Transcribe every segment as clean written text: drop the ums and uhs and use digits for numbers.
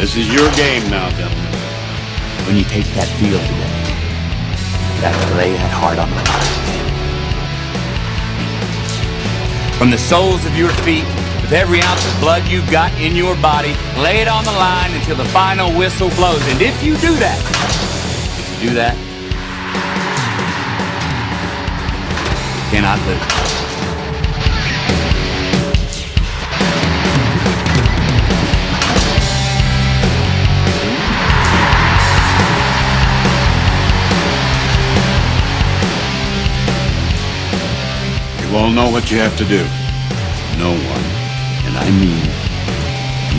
This is your game now, gentlemen. When you take that field today, you gotta lay that heart on the line. From the soles of your feet, with every ounce of blood you've got in your body, lay it on the line until the final whistle blows. And if you do that, you cannot lose. You all know what you have to do. No one, and I mean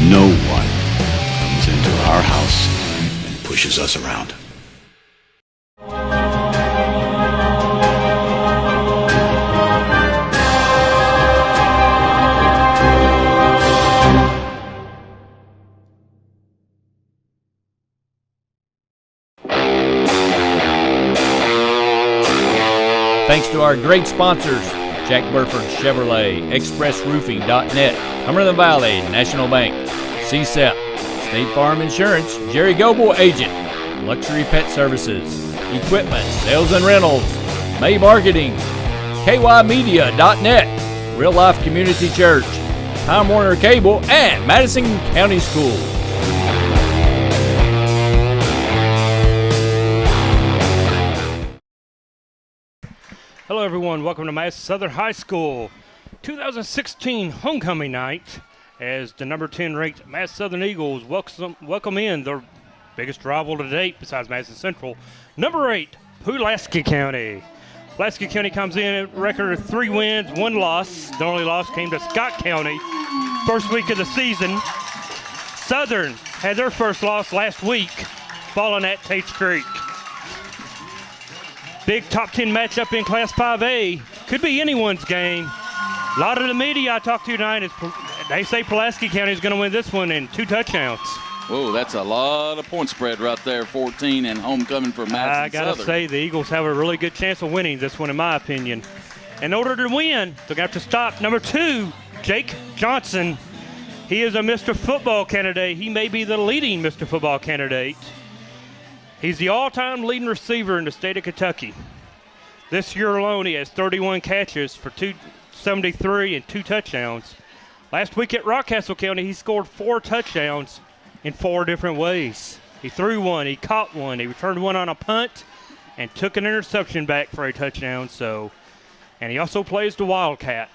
no one, comes into our house and pushes us around. Thanks to our great sponsors, Jack Burford Chevrolet, ExpressRoofing.net, Cumberland Valley National Bank, Sept, State Farm Insurance, Jerry Goble Agent, Luxury Pet Services, Equipment, Sales and Rentals, May Marketing, KYMedia.net, Real Life Community Church, Time Warner Cable, and Madison County Schools. Hello everyone, welcome to Madison Southern High School 2016 homecoming night as the number 10 ranked Madison Southern Eagles welcome in their biggest rival to date besides Madison Central, number 8 Pulaski County. Pulaski County comes in at a record of 3 wins, 1 loss. The only loss came to Scott County first week of the season. Southern had their first loss last week, falling at Tate's Creek. Big top 10 matchup in Class 5A. Could be anyone's game. A lot of the media I talked to tonight, they say Pulaski County is going to win this one in 2 touchdowns. Whoa, that's a lot of point spread right there, 14 and homecoming for Madison I got to say, the Eagles have a really good chance of winning this one, in my opinion. In order to win, they're going to have to stop number 2, Jake Johnson. He is a Mr. Football candidate. He may be the leading Mr. Football candidate. He's the all-time leading receiver in the state of Kentucky. This year alone, he has 31 catches for 273 and 2 touchdowns. Last week at Rockcastle County, he scored 4 touchdowns in 4 different ways. He threw one, he caught one, he returned one on a punt, and took an interception back for a touchdown. And he also plays the Wildcat.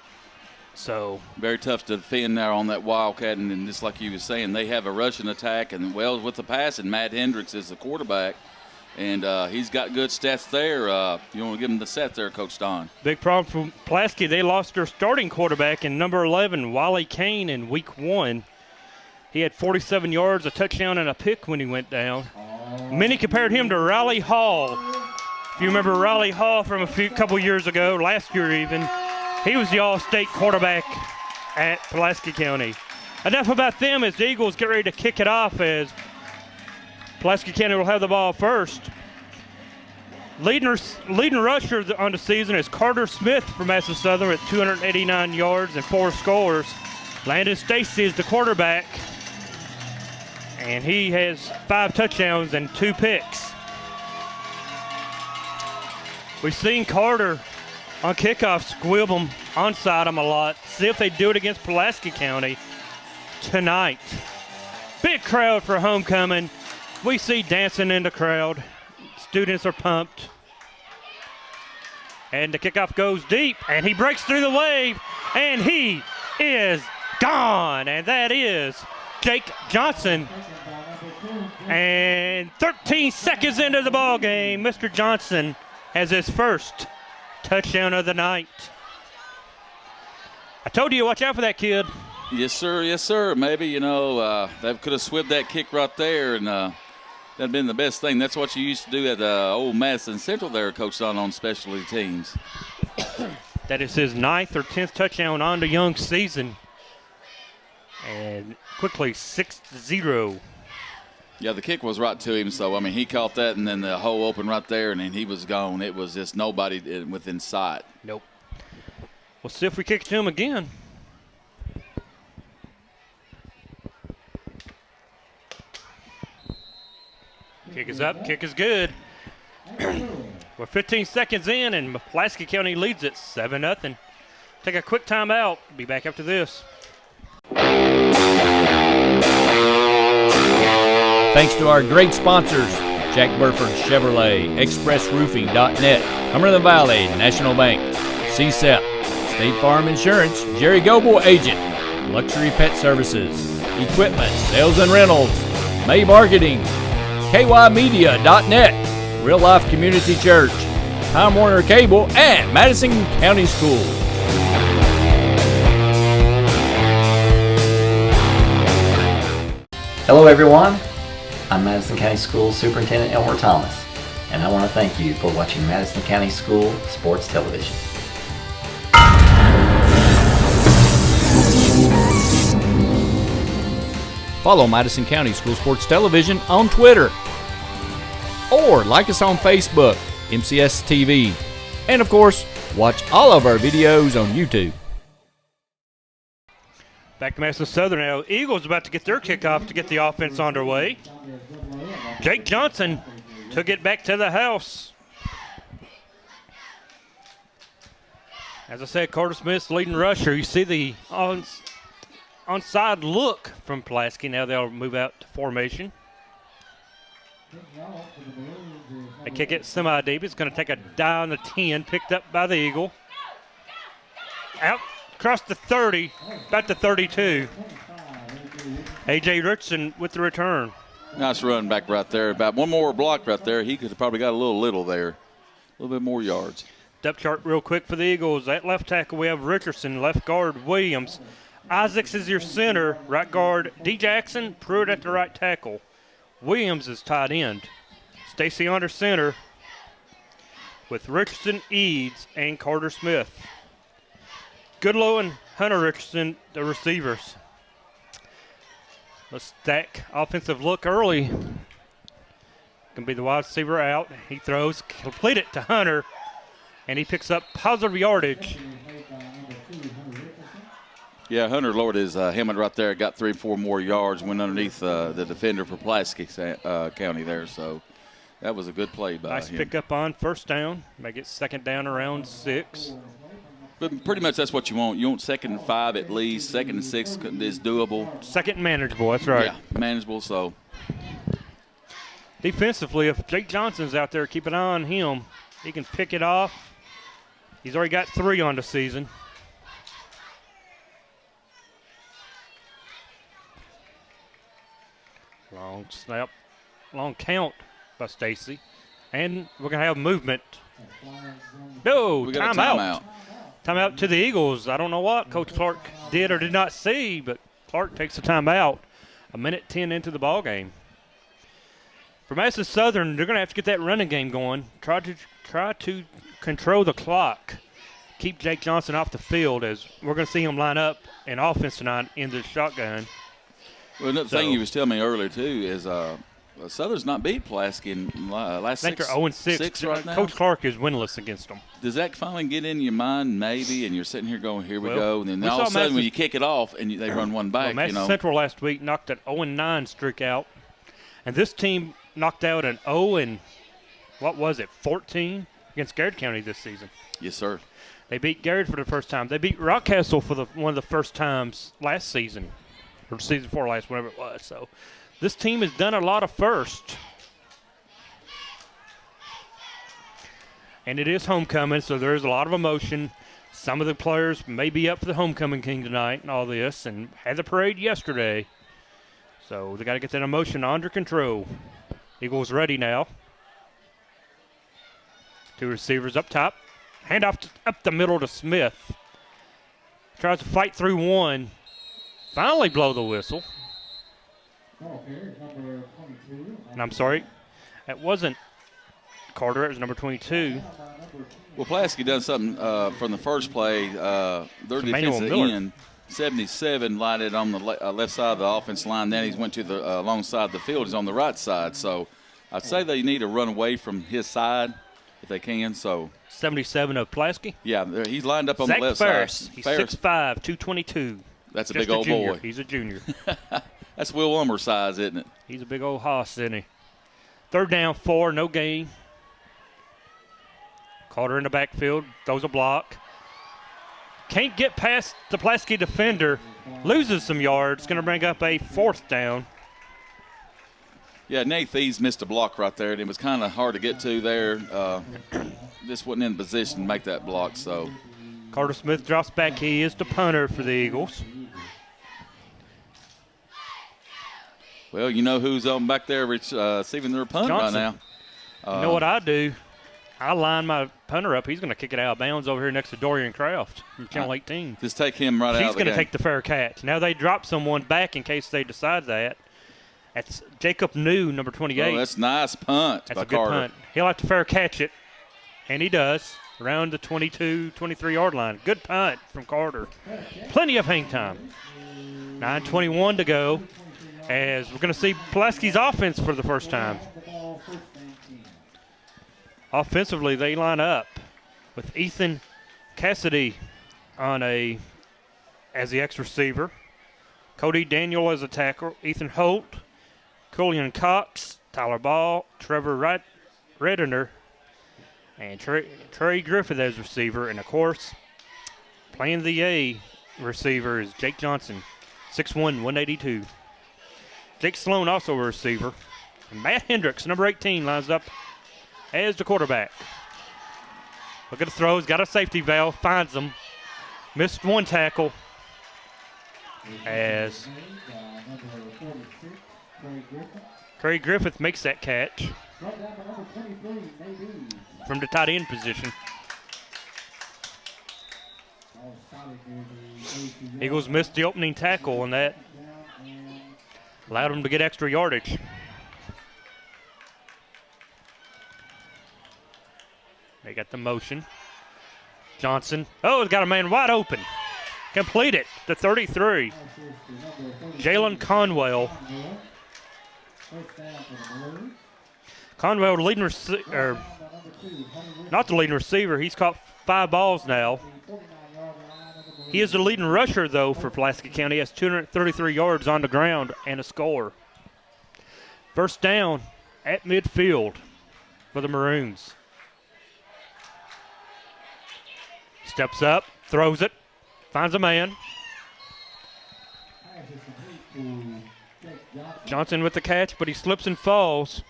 So very tough to defend there on that Wildcat, and just like you were saying, they have a rushing attack, and well with the pass, and Matt Hendricks is the quarterback, and he's got good stats there. You want to give him the set there, Coach Don? Big problem for Pulaski. They lost their starting quarterback in number 11, Wally Kane, in week 1. He had 47 yards, a touchdown, and a pick when he went down. Many compared him to Riley Hall. If you remember Riley Hall from a couple years ago, last year even, he was the all-state quarterback at Pulaski County. Enough about them as the Eagles get ready to kick it off as Pulaski County will have the ball first. Leading rusher on the season is Carter Smith from Madison Southern with 289 yards and 4 scores. Landon Stacy is the quarterback, and he has 5 touchdowns and 2 picks. We've seen Carter on kickoff squib them, onside them a lot. See if they do it against Pulaski County tonight. Big crowd for homecoming. We see dancing in the crowd. Students are pumped. And the kickoff goes deep, and he breaks through the wave, and he is gone. And that is Jake Johnson. And 13 seconds into the ball game, Mr. Johnson has his first touchdown of the night. I told you, watch out for that kid. Yes, sir. Yes, sir. Maybe, they could have swibbed that kick right there, and that'd been the best thing. That's what you used to do at old Madison Central there, Coach Don, on specialty teams. That is his 9th or 10th touchdown on the young season. And quickly 6-0. Yeah, the kick was right to him. So, I mean, he caught that, and then the hole opened right there, and then he was gone. It was just nobody within sight. Nope. We'll see if we kick it to him again. Kick is up. Kick is good. We're 15 seconds in, and Pulaski County leads it 7-0. Take a quick timeout. Be back after this. Thanks to our great sponsors, Jack Burford Chevrolet, ExpressRoofing.net, Cumberland Valley National Bank, Sept, State Farm Insurance, Jerry Goble Agent, Luxury Pet Services, Equipment, Sales and Rentals, May Marketing, KYmedia.net, Real Life Community Church, Time Warner Cable, and Madison County Schools. Hello everyone, I'm Madison County Schools Superintendent Elmer Thomas, and I want to thank you for watching Madison County School Sports Television. Follow Madison County School Sports Television on Twitter, or like us on Facebook, MCS TV, and of course, watch all of our videos on YouTube. Back to Madison Southern now. Eagles about to get their kickoff to get the offense underway. Jake Johnson took it back to the house. As I said, Carter Smith's leading rusher. You see the onside look from Pulaski. Now they'll move out to formation. They kick it semi-deep. It's going to take a dive on the 10, picked up by the Eagle. Out across the 30, about the 32. A.J. Richardson with the return. Nice run back right there. About one more block right there. He could have probably got a little there. A little bit more yards. Depth chart real quick for the Eagles. At left tackle, we have Richardson. Left guard, Williams. Isaacs is your center. Right guard, D. Jackson. Pruitt at the right tackle. Williams is tight end. Stacy under center with Richardson, Eads, and Carter Smith. Goodlow and Hunter Richardson, the receivers. Let's stack offensive look early. Can be the wide receiver out. He throws, complete it to Hunter, and he picks up positive yardage. Yeah, Hunter lowered his helmet right there. Got 3-4 more yards. Went underneath the defender for Pulaski County there. So that was a good play by him. Nice pickup on first down. Make it second down around 6. But pretty much that's what you want. You want 2nd and 5 at least. 2nd and 6 is doable. Second and manageable, that's right. Yeah, manageable. So defensively, if Jake Johnson's out there, keep an eye on him. He can pick it off. He's already got 3 on the season. Long snap, long count by Stacy. And we're going to have movement. No, we got timeout. Timeout to the Eagles. I don't know what Coach Clark did or did not see, but Clark takes the timeout. 1:10 into the ball game. For Madison Southern, they're going to have to get that running game going. Try to control the clock. Keep Jake Johnson off the field, as we're going to see him line up in offense tonight in the shotgun. Well, another thing you was telling me earlier too is Southern's not beat Pulaski in last 6. I think they're 0-6 right now. Coach Clark is winless against them. Does that finally get in your mind, maybe, and you're sitting here going, here we go, and then we all of a sudden Madison, when you kick it off and they run one back, Madison Central last week knocked an 0-9 streak out, and this team knocked out an 14 against Garrett County this season. Yes, sir. They beat Garrett for the first time. They beat Rockcastle for one of the first times last season, or season before last, whatever it was. So this team has done a lot of first. And it is homecoming, so there's a lot of emotion. Some of the players may be up for the homecoming king tonight and all this, and had the parade yesterday. So they got to get that emotion under control. Eagles ready now. 2 receivers up top. Handoff up the middle to Smith. Tries to fight through one. Finally blow the whistle. And I'm sorry, that wasn't Carter. It was number 22. Well, Pulaski done something from the first play. Their defensive end, 77, lined it on the left side of the offense line. Then he went to the long side of the field. He's on the right side. So I'd say they need to run away from his side if they can. So 77 of Pulaski. Yeah, he's lined up on Zach the left Ferris. side. He's Ferris. 6'5", 222. That's a Just big old junior. boy. He's a junior. That's Will Ulmer size, isn't it? He's a big old hoss, isn't he? Third down, 4, no gain. Carter in the backfield, throws a block. Can't get past the Pulaski defender, loses some yards, going to bring up a 4th down. Yeah, Nate Thies missed a block right there, and it was kind of hard to get to there. Just wasn't in position to make that block, so. Carter Smith drops back. He is the punter for the Eagles. Well, you know who's on back there receiving their punt Johnson. right now. You know what I do? I line my punter up. He's going to kick it out of bounds over here next to Dorian Kraft from Channel 18. Just take him right out of the He's going to game. take the fair catch. Now they drop someone back in case they decide that. That's Jacob New, number 28. Oh, that's a nice punt That's by a good Carter. punt. He'll have to fair catch it, and he does, around the 22, 23-yard line. Good punt from Carter. Plenty of hang time. 9:21 to go, as we're going to see Pulaski's offense for the first time. Offensively, they line up with Ethan Cassidy as the X receiver, Cody Daniel as a tackle, Ethan Holt, Cullion Cox, Tyler Ball, Trevor Reddener, and Trey Griffith as receiver. And, of course, playing the A receiver is Jake Johnson, 6'1", 182. Jake Sloan also a receiver. And Matt Hendricks, number 18, lines up as the quarterback. Look at the throws, got a safety valve, finds them. Missed one tackle as Trey Griffith makes that catch from the tight end position. Eagles missed the opening tackle, and that allowed them to get extra yardage. They got the motion. Johnson. Oh, it's got a man wide open. Complete it to 33. Jalen Conwell. Conwell, the leading receiver, not the leading receiver. He's caught 5 balls now. He is the leading rusher, though, for Pulaski County. He has 233 yards on the ground and a score. First down at midfield for the Maroons. Steps up, throws it, finds a man. Johnson with the catch, but he slips and falls.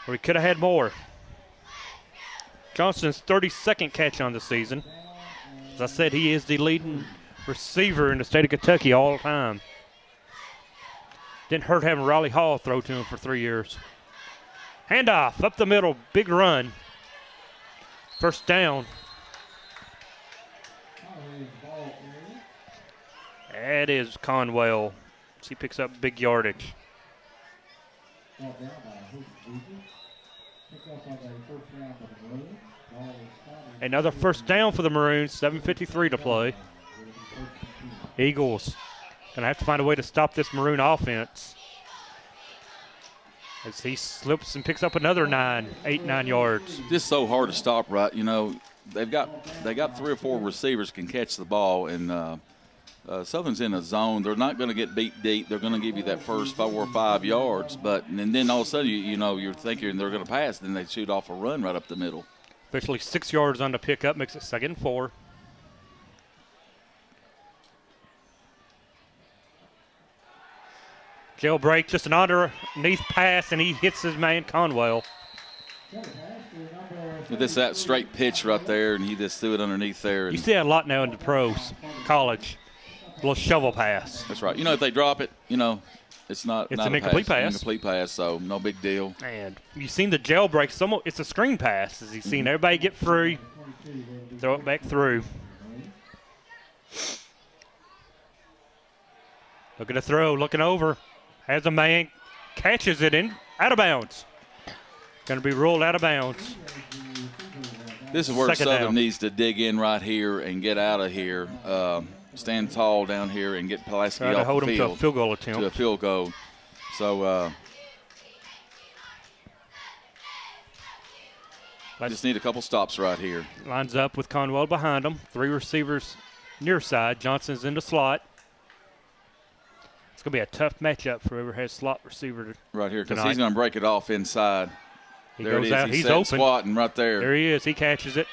Or he could have had more. Johnson's 32nd catch on the season. As I said, he is the leading receiver in the state of Kentucky all the time. Didn't hurt having Riley Hall throw to him for 3 years. Handoff, up the middle, big run. First down. That is Conwell. He picks up big yardage. Another first down for the Maroons, 7:53 to play. Eagles going to have to find a way to stop this Maroon offense as he slips and picks up another 9 yards. Just so hard to stop, right? You know, they got 3 or 4 receivers can catch the ball, and Southern's in a zone. They're not going to get beat deep. They're going to give you that first 4 or 5 yards, and then all of a sudden you're thinking they're going to pass, then they shoot off a run right up the middle. Officially 6 yards on the pickup, makes it 2nd and 4. Jailbreak, just an underneath pass, and he hits his man Conwell. With that straight pitch right there, and he just threw it underneath there. You see that a lot now in the pros, college. A little shovel pass. That's right. If they drop it, it's not. It's not an a incomplete pass. Incomplete pass, so no big deal. And you've seen the jailbreak. It's a screen pass. As you've seen everybody get free, throw it back through. Look at the throw, looking over. Has a man, catches it in, out of bounds. Going to be ruled out of bounds. This is where Second Southern down. needs to dig in right here and get out of here. Stand tall down here and get Pulaski Trying to off hold the him to a field. field goal To a attempt. field goal. So just need a couple stops right here. Lines up with Conwell behind him. 3 receivers near side. Johnson's in the slot. It's going to be a tough matchup for whoever has slot receiver Right here, because tonight. he's going to break it off inside. He There it goes is. out. He's He's set open. squatting right there. There he is. He catches it.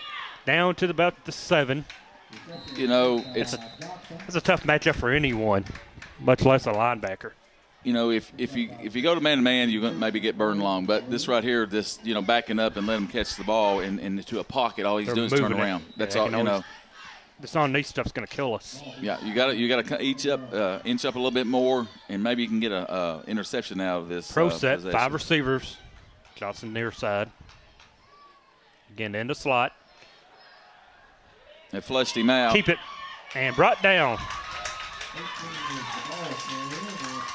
Down to about the 7. You know, it's It's a tough matchup for anyone, much less a linebacker. you know, if you go to man-to-man, you're going to maybe get burned long. But this right here, this, you know, backing up and let him catch the ball into a pocket, all he's They're doing is turn moving it. around. That's Yeah, all, you know, you know. This on-knee stuff's going to kill us. Yeah, you got to inch up a little bit more, and maybe you can get a interception out of this. Pro set, possession. 5 receivers. Johnson near side. Again, in the slot. They flushed him out. Keep it. And brought down.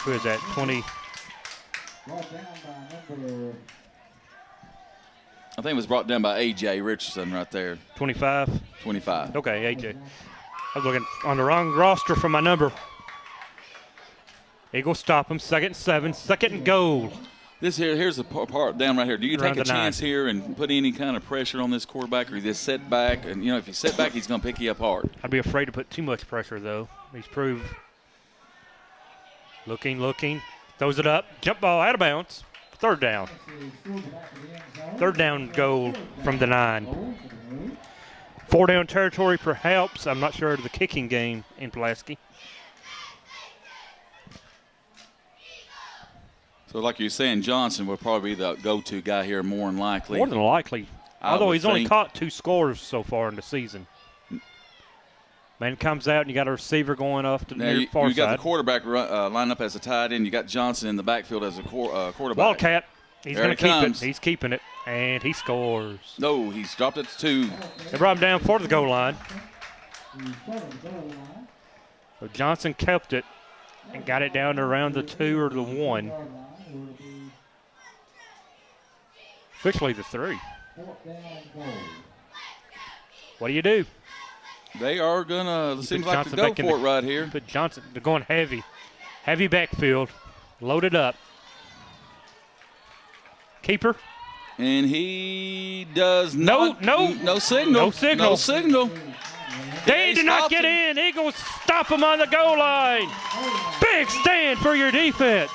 Who is that? 20. I think it was brought down by A.J. Richardson right there, 25. 25. Okay, AJ. I was looking on the wrong roster for my number. Eagles stop him. 2nd and 7. 2nd and goal. Here's the part down right here. Do you Around take a the 9. chance here and put any kind of pressure on this quarterback, or you just set back? And, you know, if you set back, he's going to pick you up hard. I'd be afraid to put too much pressure, though. He's proved. Looking. Throws it up. Jump ball out of bounds. 3rd down. 3rd down goal from the 9. 4 down territory perhaps. I'm not sure of the kicking game in Pulaski. So, like you're saying, Johnson will probably be the go-to guy here more than likely. More than likely. I Although would he's only think. caught 2 scores so far in the season. Man comes out and you got a receiver going off to the Now, near far you got side. the quarterback line up as a tight end. You got Johnson in the backfield as a quarterback. Wildcat. He's There going it to keep comes. it. He's keeping it. And he scores. No, he's dropped it to 2. They brought him down for the goal line. So Johnson kept it and got it down to around the 2 or the 1. Officially the 3. What do you do? They are going to, seems like to Johnson go back in for the- it right here. Put Johnson, they're going heavy. Heavy backfield. Loaded up. Keeper. And he does No signal. No signal. No signal. They did not stopped get him. in. Eagles stop him on the goal line. Big stand for your defense.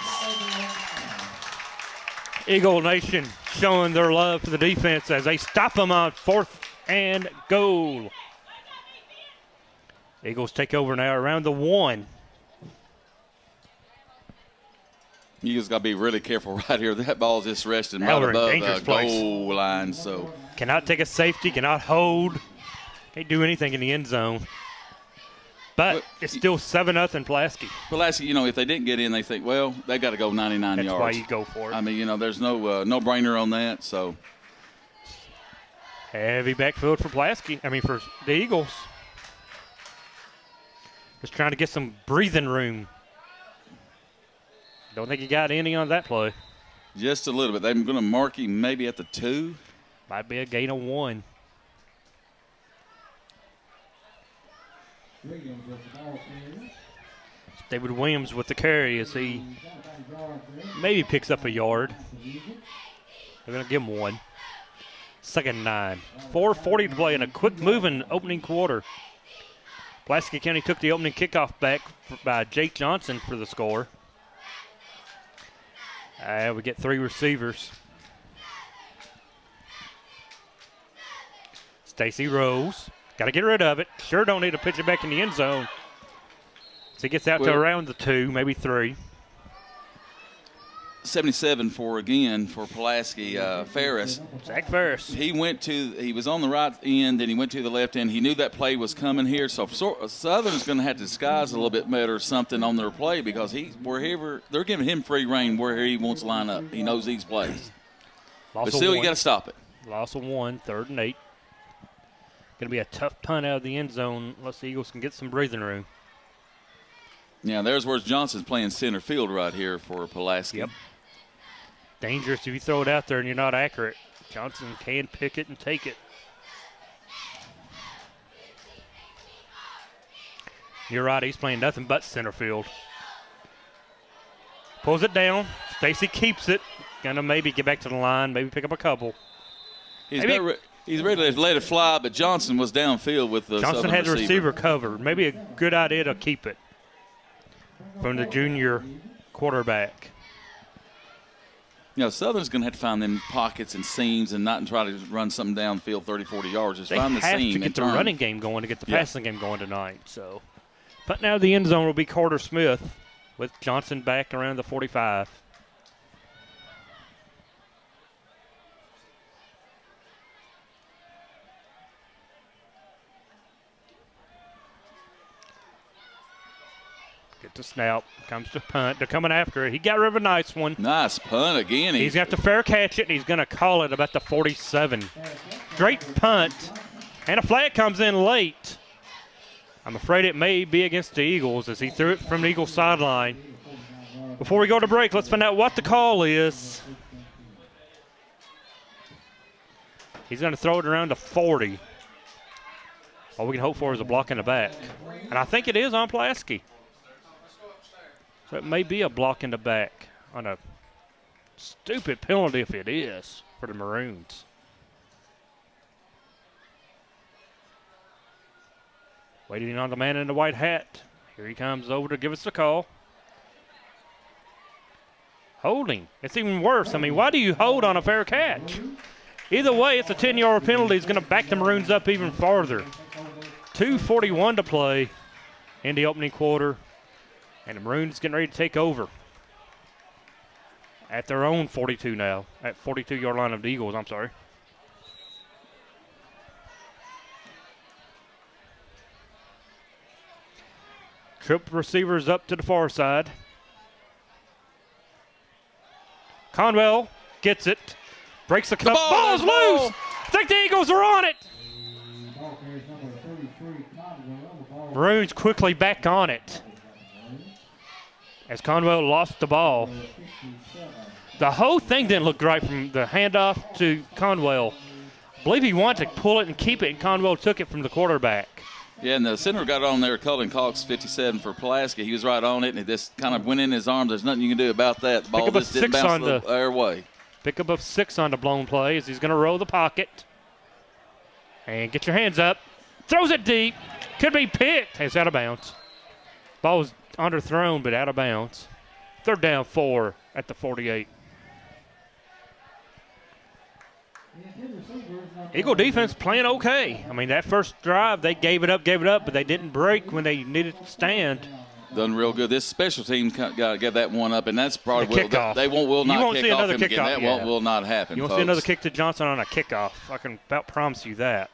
Eagle Nation showing their love for the defense as they stop him on 4th and goal. Eagles take over now around the 1. You just got to be really careful right here. That ball's just resting Now right we're in above dangerous the place. goal line. So Cannot take a safety, cannot hold, can't do anything in the end zone. But it's still 7-0 Pulaski. Pulaski, you know, if they didn't get in, they think, well, they got to go 99 That's yards. why you go for it. I mean, you know, there's no-brainer on that. So Heavy backfield for Pulaski. For the Eagles. Just trying to get some breathing room. Don't think he got any on that play. just a little bit. They're going to mark him maybe at the 2. Might be a gain of 1. David Williams with the carry as he maybe picks up a yard. They're going to give him 1. 2nd and 9. 4:40 to play in a quick moving opening quarter. Pulaski County took the opening kickoff back by Jake Johnson for the score. We get 3 receivers. Stacy Rose. Got to get rid of it. Sure don't need to pitch it back in the end zone. So he gets out to around the 2, maybe 3. 77 for Pulaski Ferris. Zach Ferris. He was on the right end, and he went to the left end. He knew that play was coming here, so Southern's going to have to disguise a little bit better something on their play because they're giving him free reign where he wants to line up. He knows these plays. But still, you got to stop it. Loss of 1, 3rd and 8. Going to be a tough punt out of the end zone unless the Eagles can get some breathing room. Yeah, there's where Johnson's playing center field right here for Pulaski. Yep. Dangerous if you throw it out there and you're not accurate. Johnson can pick it and take it. You're right, he's playing nothing but center field. Pulls it down. Stacy keeps it. Gonna maybe get back to the line, maybe pick up a couple. He's ready to let it fly, but Johnson was downfield with the Johnson Southern had the receiver covered. Maybe a good idea to keep it. from the junior quarterback. Southern's going to have to find them pockets and seams and not try to run something downfield 30, 40 yards. Just They find the have seam to get and the turn. running game going to get the passing game going tonight. So, putting out of the end zone will be Carter Smith with Johnson back around the 45. Get the snap. Comes to punt. They're coming after it. He got rid of a nice one. Nice punt again. He's got to fair catch it, and he's going to call it about the 47. Great punt. And a flag comes in late. I'm afraid it may be against the Eagles as he threw it from the Eagles sideline. Before we go to break, let's find out what the call is. He's going to throw it around the 40. All we can hope for is a block in the back. And I think it is on Pulaski. So it may be a block in the back on a stupid penalty if it is for the Maroons. Waiting on the man in the white hat. Here he comes over to give us the call. Holding. It's even worse. I mean, why do you hold on a fair catch? Either way, it's a 10-yard penalty. It's going to back the Maroons up even farther. 2:41 to play in the opening quarter. And the Maroons getting ready to take over at their own 42 now, at 42-yard line of the Eagles, I'm sorry. Trip receivers up to the far side. Conwell gets it, breaks the cup. Ball's loose! I think the Eagles are on it. Maroons quickly back on it as Conwell lost the ball. The whole thing didn't look right from the handoff to Conwell. I believe he wanted to pull it and keep it, and Conwell took it from the quarterback. Yeah, and the center got on there, Cullen Cox, 57 for Pulaski. He was right on it, and it just kind of went in his arms. There's nothing you can do about that. The ball just didn't bounce the airway. Pick up a 6 on the blown play as he's going to roll the pocket. And get your hands up. Throws it deep. Could be picked. It's out of bounds. Ball was underthrown, but out of bounds. 3rd down 4 at the 48. Eagle defense playing okay. I mean, that first drive, they gave it up, but they didn't break when they needed to stand. Done real good. This special team got to get that one up, and that's probably kickoff. They will not kick off him again. That yeah. will not happen, You won't folks. see another kick to Johnson on a kickoff. I can about promise you that.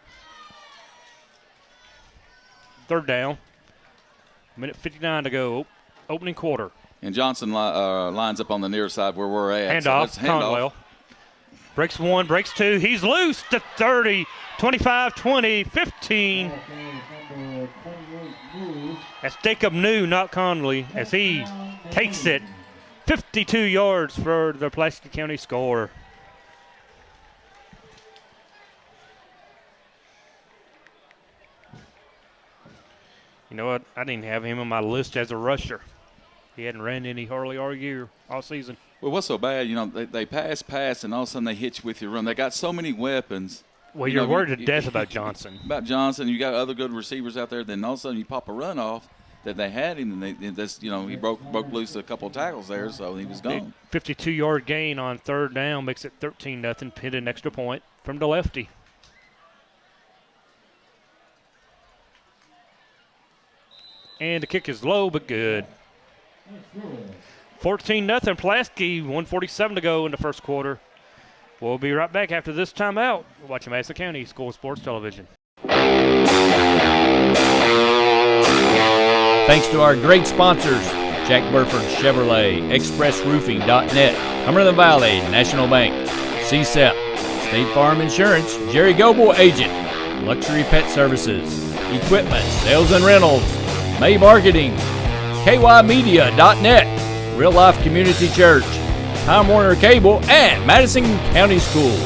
3rd down. Minute 59 to go. Opening quarter. And Johnson lines up on the near side where we're at. Handoff, Conwell. Breaks 1, breaks 2. He's loose to 30, 25, 20, 15. That's Jacob New, not Conley, as he takes it 52 yards for the Pulaski County score. You know what? I didn't have him on my list as a rusher. He hadn't ran any hardly all year, all season. Well, what's so bad? They pass, and all of a sudden they hit you with your run. They got so many weapons. Well, you're worried to death about Johnson. About Johnson, you got other good receivers out there. Then all of a sudden you pop a run off that they had him, and he broke loose a couple of tackles there, so he was gone. 52-yard gain on 3rd down makes it 13-0. Pinned an extra point from the lefty. And the kick is low but good. 14-0 Pulaski, 1:47 to go in the first quarter. We'll be right back after this timeout. We're watching Madison County School Sports Television. Thanks to our great sponsors, Jack Burford Chevrolet, ExpressRoofing.net, Cumberland Valley National Bank, Sept, State Farm Insurance, Jerry Goble Agent, Luxury Pet Services, Equipment, Sales and Rentals, May Marketing, KYmedia.net, Real Life Community Church, Time Warner Cable, and Madison County Schools.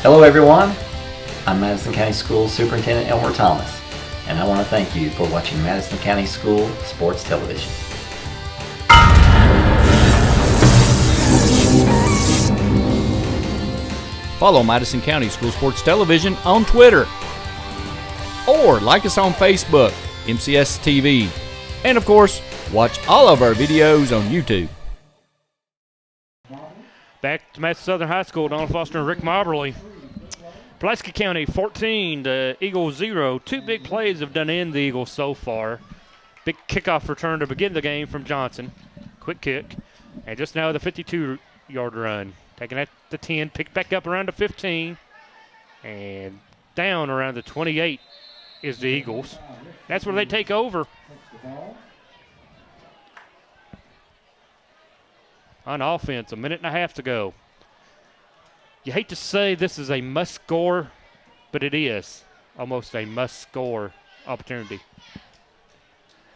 Hello everyone, I'm Madison County Schools Superintendent Elmer Thomas, and I want to thank you for watching Madison County School Sports Television. Follow Madison County School Sports Television on Twitter. or like us on Facebook, MCS TV. And of course, watch all of our videos on YouTube. Back to Madison Southern High School, Donald Foster and Rick Moberly. Pulaski County 14 to Eagles 0. Two big plays have done in the Eagles so far. Big kickoff return to begin the game from Johnson. Quick kick. And just now the 52-yard run. Taking that to 10, picked back up around the 15. And down around the 28 is the Eagles. That's where they take over. On offense, a minute and a half to go. You hate to say this is a must-score, but it is almost a must-score opportunity.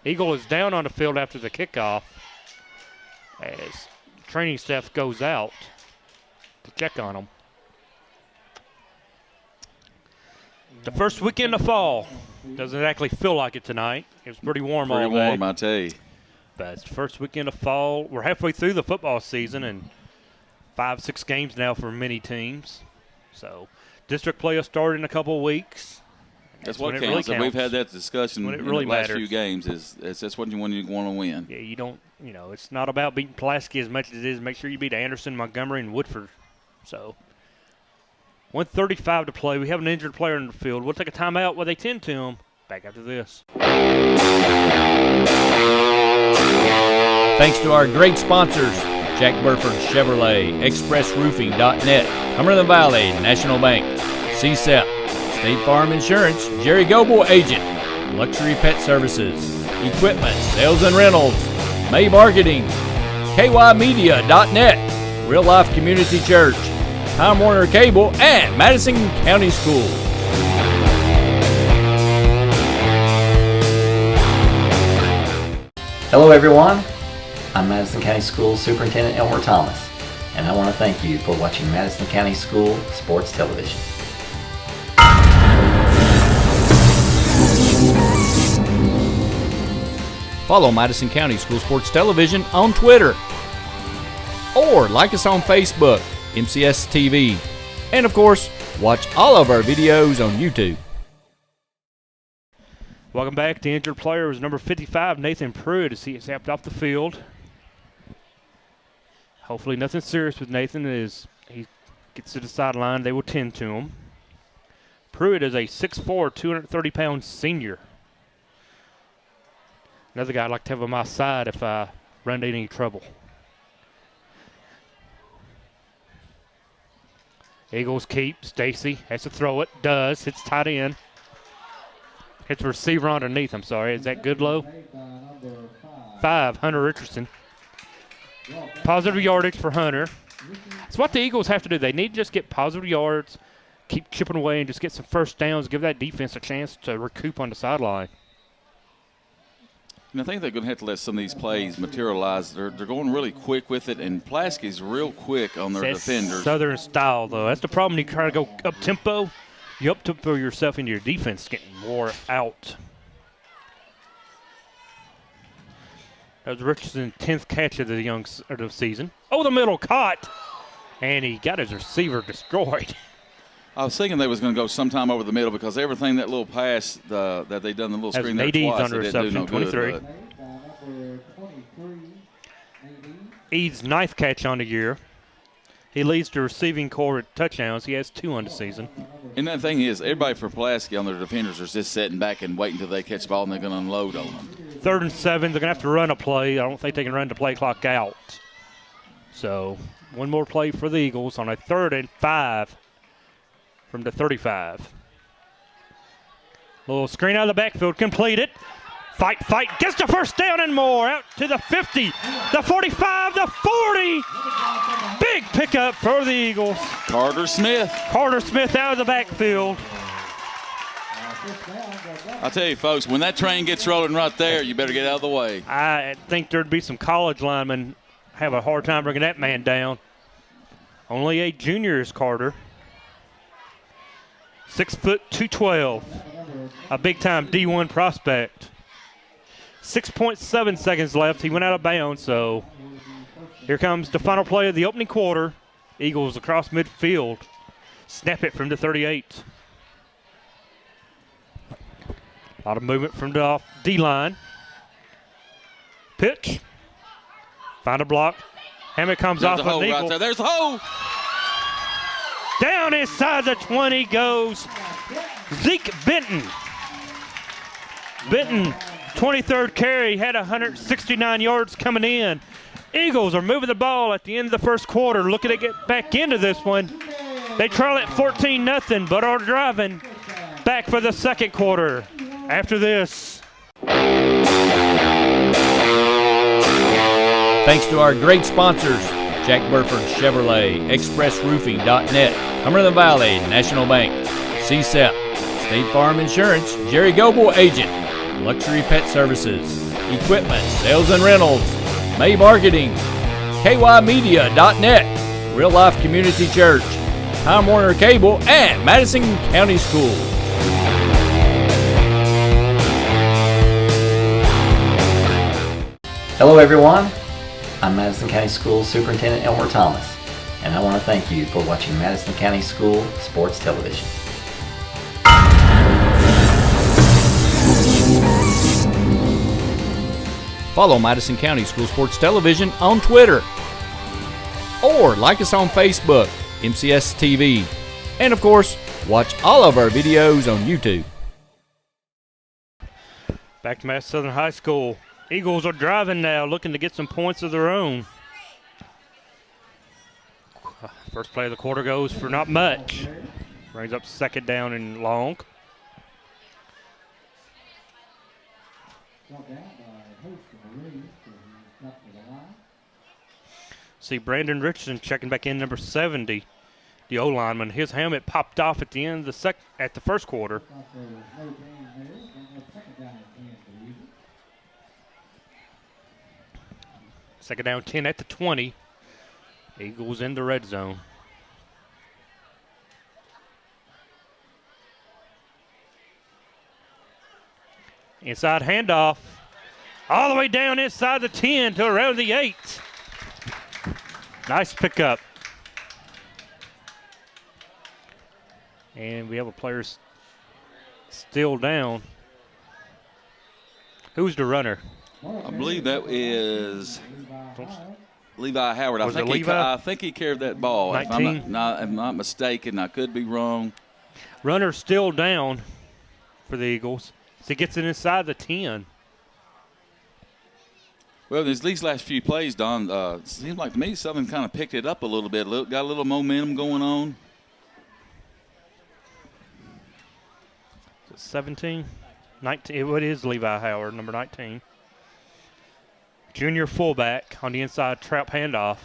Eagle is down on the field after the kickoff as training staff goes out to check on them. The first weekend of fall. Doesn't exactly feel like it tonight. It was pretty warm all day. Pretty warm, I tell you. But it's the first weekend of fall. We're halfway through the football season and 5-6 games now for many teams. So district play will start in a couple of weeks. That's what counts. And we've had that discussion when it in really the last matters. few games. That's what you want to win. Yeah, you don't. It's not about beating Pulaski as much as it is make sure you beat Anderson, Montgomery, and Woodford. So 1:35 to play. We have an injured player in the field. We'll take a timeout while they tend to him. Back after this. Thanks to our great sponsors, Jack Burford Chevrolet, ExpressRoofing.net, Cumberland Valley National Bank, Sept, State Farm Insurance, Jerry Goble Agent, Luxury Pet Services, Equipment, Sales and Rentals, May Marketing, KYMedia.net, Real Life Community Church, Time Warner Cable, and Madison County Schools. Hello everyone, I'm Madison County Schools Superintendent Elmer Thomas, and I want to thank you for watching Madison County School Sports Television. Follow Madison County School Sports Television on Twitter, or like us on Facebook, MCS TV. And of course, watch all of our videos on YouTube. Welcome back. The injured player was number 55, Nathan Pruitt, as he is zapped off the field. Hopefully nothing serious with Nathan as he gets to the sideline. They will tend to him. Pruitt is a 6'4", 230-pound senior. Another guy I'd like to have on my side if I run into any trouble. Eagles keep. Stacy has to throw it. Does. Hits tight end. Hits the receiver underneath. I'm sorry. Is that Goodlow? 5, Hunter Richardson. Positive yardage for Hunter. It's what the Eagles have to do. They need to just get positive yards, keep chipping away, and just get some first downs, give that defense a chance to recoup on the sideline. And I think they're going to have to let some of these plays materialize. They're going really quick with it, and Pulaski's real quick on their defenders. Southern style, though. That's the problem. You try to go up-tempo. You up-tempo yourself into your defense getting wore out. That was Richardson's 10th catch of the season. Oh, the middle caught. And he got his receiver destroyed. I was thinking they was going to go sometime over the middle because everything that little pass that they done the little screen there twice, under they didn't do no 23. good. Eads' 9th catch on the year. He leads the receiving corps with touchdowns. He has 2 on the season. And the thing is, everybody for Pulaski on their defenders is just sitting back and waiting until they catch the ball and they're going to unload on them. 3rd and 7. They're going to have to run a play. I don't think they can run the play clock out. So one more play for the Eagles on a 3rd and 5 from the 35. Little screen out of the backfield. Completed. Fight. Gets the first down and more. Out to the 50, the 45, the 40. Big pickup for the Eagles. Carter Smith out of the backfield. I tell you, folks, when that train gets rolling right there, you better get out of the way. I think there'd be some college linemen have a hard time bringing that man down. Only a junior is Carter. 6 foot 212. A big-time D1 prospect. 6.7 seconds left. He went out of bounds, so here comes the final play of the opening quarter. Eagles across midfield. Snap it from the 38. A lot of movement from the off D-line. Pitch. Find a block. Hammett comes There's off the an hole eagle. right there. There's the hole. Down inside the 20 goes Zeke Benton. Benton, 23rd carry, had 169 yards coming in. Eagles are moving the ball at the end of the first quarter, looking to get back into this one. They trail at 14-0, but are driving back for the second quarter after this. Thanks to our great sponsors, Jack Burford Chevrolet, ExpressRoofing.net, Cumberland Valley National Bank, Sept, State Farm Insurance, Jerry Goble Agent, Luxury Pet Services, Equipment, Sales and Rentals, May Marketing, KYmedia.net, Real Life Community Church, Time Warner Cable, and Madison County Schools. Hello everyone, I'm Madison County Schools Superintendent Elmer Thomas, and I want to thank you for watching Madison County School Sports Television. Follow Madison County School Sports Television on Twitter, or like us on Facebook, MCS TV, and of course, watch all of our videos on YouTube. Back to Madison Southern High School. Eagles are driving now, looking to get some points of their own. First play of the quarter goes for not much. Brings up second down and long. See Brandon Richardson checking back in, number 70, the O-lineman. His helmet popped off at the end of the first quarter. Second down 10 at the 20. Eagles in the red zone. Inside handoff. All the way down inside the 10 to around the 8. Nice pickup. And we have a player still down. Who's the runner? I believe that is Levi Howard. Was it Levi? I think he carried that ball. If 19? I'm not mistaken. I could be wrong. Runner still down for the Eagles. So he gets it inside the 10. Well, these last few plays, Don, seems like to me Southern kind of picked it up a little bit. Got a little momentum going on. 17, 19. It is Levi Howard, number 19. Junior fullback on the inside trap handoff.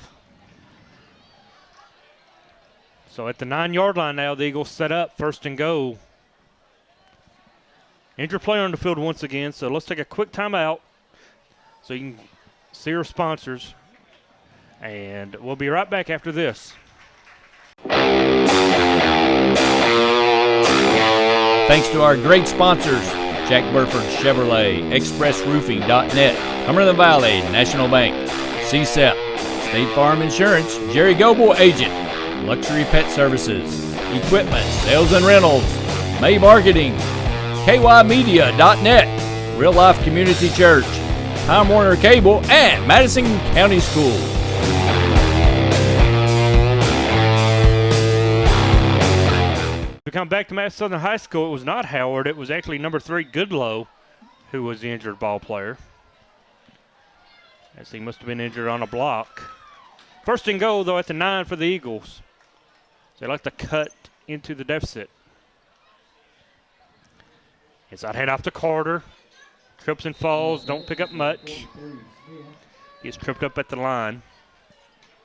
So at the 9-yard line now, the Eagles set up first and goal. Injured player on the field once again, so let's take a quick timeout so you can see our sponsors. And we'll be right back after this. Thanks to our great sponsors, Jack Burford Chevrolet, ExpressRoofing.net, Cumberland Valley National Bank, Sept, State Farm Insurance, Jerry Goble Agent, Luxury Pet Services, Equipment, Sales and Rentals, May Marketing, KYmedia.net, Real Life Community Church, Time Warner Cable, and Madison County Schools. We come back to Madison Southern High School. It was not Howard. It was actually number 3, Goodlow, who was the injured ball player, as he must have been injured on a block. First and goal, though, at the 9 for the Eagles. So they like to cut into the deficit. Inside hand off to Carter. Trips and falls, don't pick up much. He's tripped up at the line.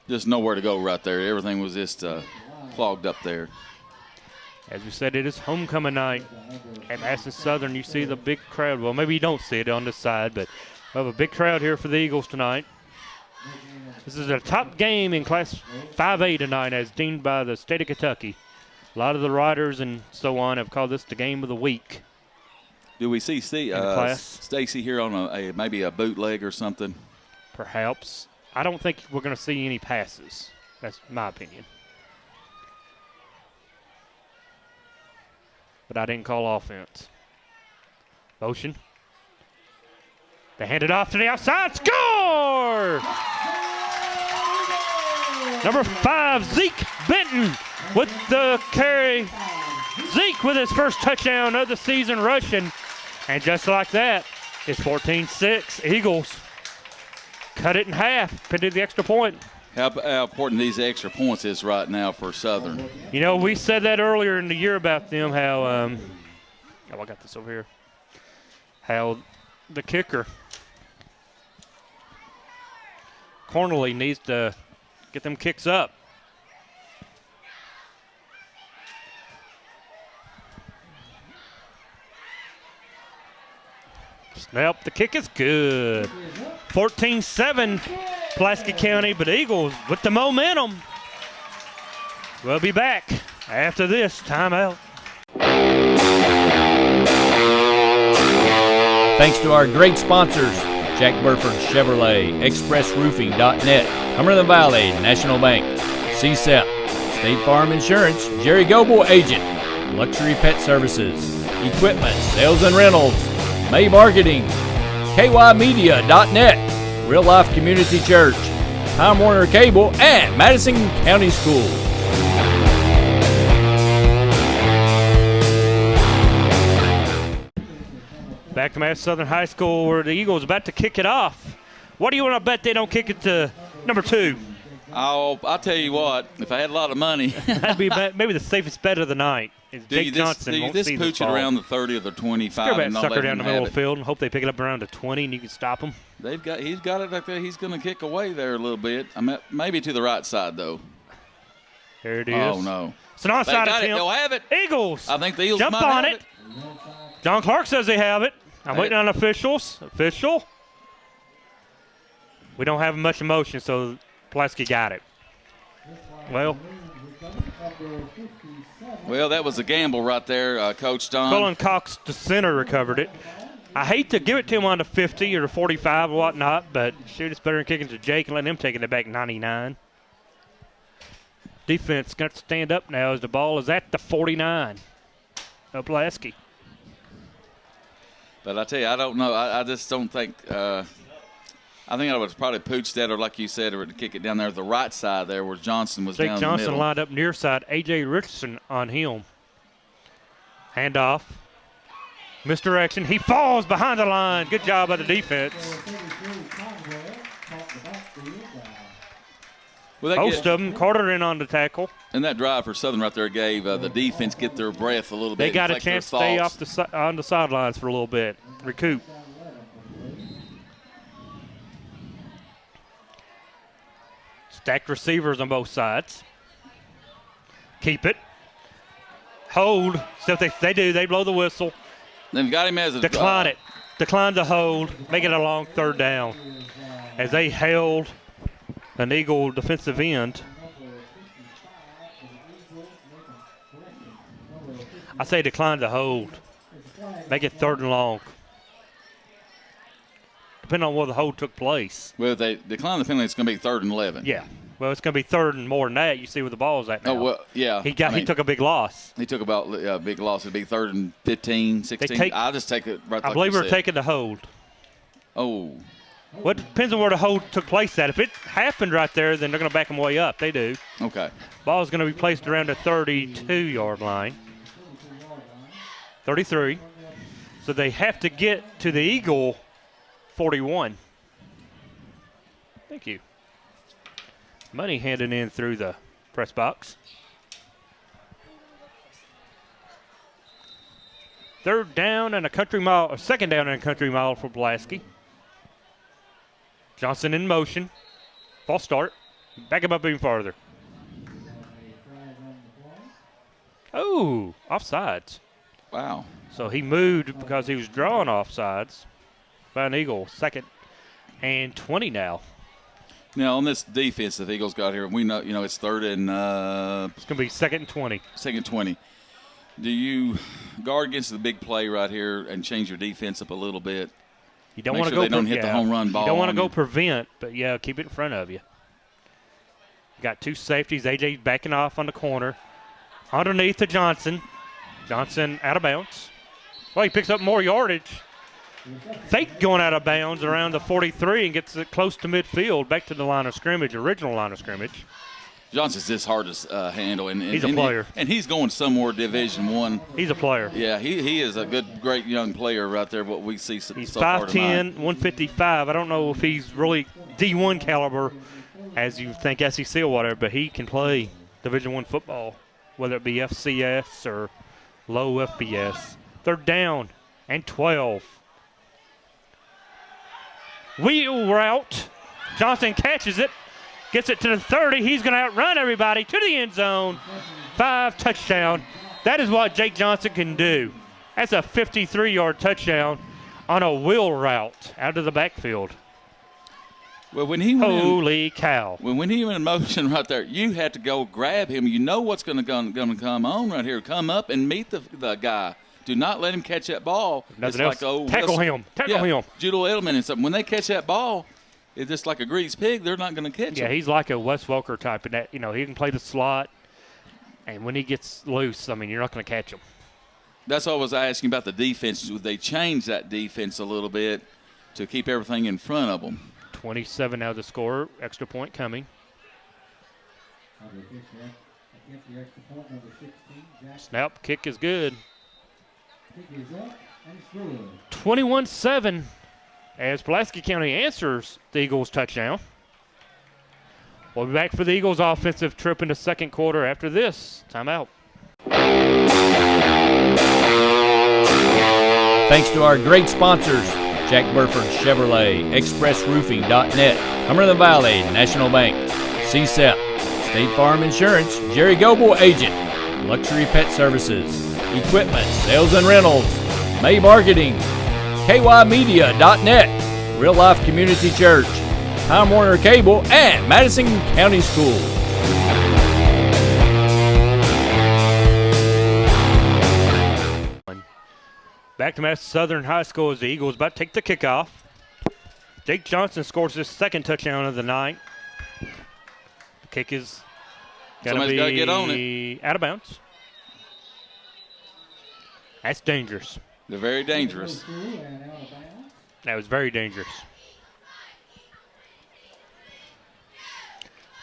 Just nowhere to go right there. Everything was just clogged up there. As we said, it is homecoming night at Madison Southern. You see the big crowd. Well, maybe you don't see it on this side, but we have a big crowd here for the Eagles tonight. This is a top game in Class 5A tonight, as deemed by the state of Kentucky. A lot of the writers and so on have called this the game of the week. Do we see Stacy here on maybe a bootleg or something? Perhaps. I don't think we're going to see any passes. That's my opinion. But I didn't call offense. Motion. They hand it off to the outside. Score! Number 5, Zeke Benton with the carry. Zeke with his first touchdown of the season rushing. And just like that, it's 14-6. Eagles cut it in half, pinned to the extra point. How important these extra points is right now for Southern. You know, we said that earlier in the year about them, how, I got this over here, how the kicker, Cornelly, needs to get them kicks up. Snap, the kick is good. 14-7, Pulaski County, but Eagles with the momentum. We'll be back after this timeout. Thanks to our great sponsors, Jack Burford Chevrolet, ExpressRoofing.net, Cumberland Valley National Bank, CSEP, State Farm Insurance, Jerry Goble Agent, Luxury Pet Services, Equipment, Sales and Rentals, May Marketing, KYMedia.net, Real Life Community Church, Time Warner Cable, and Madison County Schools. Back to Madison Southern High School where the Eagles about to kick it off. What do you want to bet they don't kick it to number 2? I'll tell you what, if I had a lot of money. That'd be maybe the safest bet of the night. Jake Johnson won't see this pooch it ball. around the 30 or the 25 Go and not sucker let down him the middle have of the it. field and hope they pick it up around the 20 and you can stop them. He's got it back there. He's going to kick away there a little bit. Maybe to the right side, though. There it is. Oh, no. It's an onside They got it. attempt. They'll have it. Eagles. I think the Eagles jump might on have it. John Clark says they have it. I'm waiting on officials. Official. We don't have much emotion, so Pulaski got it. Well, that was a gamble right there, Coach Don. Cullen Cox, the center, recovered it. I hate to give it to him on the 50 or the 45 or whatnot, but shoot, it's better than kicking to Jake and letting him take it back 99. Defense got to stand up now as the ball is at the 49 of Pulaski. But I tell you, I don't know. I just don't think I think I would probably pooch that, or like you said, or to kick it down there the right side there where Johnson was Jake down Johnson the middle. lined up near side. A.J. Richardson on him. Handoff. Misdirection. He falls behind the line. Good job by the defense. Most of them. Carter in on the tackle. And that drive for Southern right there gave the defense get their breath a little bit. They got a collect their chance to stay thoughts. off on the sidelines for a little bit. Recoup. Stacked receivers on both sides. Keep it. Hold. So if they do, they blow the whistle. They've got him as a Decline it. Decline the hold. Make it a long third down. As they held an Eagle defensive end. I say decline the hold. Make it third and long. Depending on where the hold took place. Well, if they decline the penalty, it's going to be 3rd and 11. Yeah. Well, it's going to be third and more than that. You see where the ball's at now. Oh, well, yeah. He took a big loss. He took about a big loss. It'd be 3rd and 15, 16. I'll just take it right I like believe you we're said. taking the hold. Oh. Well, it depends on where the hold took place at. If it happened right there, then they're going to back them way up. They do. Okay. Ball's going to be placed around the 32-yard line. 33. So they have to get to the Eagle 41. Thank you. Money handed in through the press box. Third down and a country mile, or second down and a country mile for Pulaski. Johnson in motion. False start. Back him up even farther. Oh, offsides. Wow. So he moved because he was drawing offsides by an Eagle. 2nd and 20 now. Now, on this defense that the Eagles got here, we know, it's 3rd and It's going to be 2nd and 20. 2nd 20. Do you guard against the big play right here and change your defense up a little bit? You don't Make want to sure go they don't hit the home run ball. You don't want to on go you. prevent, but yeah, keep it in front of you. Got 2 safeties. AJ backing off on the corner. Underneath to Johnson. Johnson out of bounds. Well, he picks up more yardage. fake going out of bounds around the 43 and gets it close to midfield, back to the line of scrimmage, original line of scrimmage. Johnson's just hard to handle, and He's a player. and he's going somewhere Division I. He's a player. Yeah, he is a great young player right there. What we see He's so far 5'10", tonight. 155. I don't know if he's really D1 caliber, as you think SEC or whatever, but he can play Division I football, whether it be FCS or low FBS. Third down and 12. Wheel route. Johnson catches it. Gets it to the 30. He's going to outrun everybody to the end zone. 5 touchdown. That is what Jake Johnson can do. That's a 53-yard touchdown on a wheel route out of the backfield. Well, when he went Holy cow. when he went in motion right there, you had to go grab him. You know what's going to come on right here. Come up and meet the guy. Do not let him catch that ball. Nothing else. Tackle him. Tackle him. Judo Edelman and something. When they catch that ball, it's just like a greased pig. They're not going to catch him. Yeah, he's like a Wes Welker type in that, he can play the slot, and when he gets loose, you're not going to catch him. That's what I was asking about the defense. Would they change that defense a little bit to keep everything in front of them? 27 now the score. Extra point coming. Snap, kick is good. 21-7 as Pulaski County answers the Eagles' touchdown. We'll be back for the Eagles' offensive trip in the second quarter after this timeout. Thanks to our great sponsors, Jack Burford Chevrolet, ExpressRoofing.net, Cumberland Valley National Bank, Sept, State Farm Insurance, Jerry Goble Agent, Luxury Pet Services, Equipment, Sales and Rentals, May Marketing, KYmedia.net, Real Life Community Church, Time Warner Cable, and Madison County Schools. Back to Madison Southern High School as the Eagles about to take the kickoff. Jake Johnson scores his second touchdown of the night. The kick is Somebody's got to get on it. Out of bounds. That's dangerous. They're very dangerous. That was very dangerous.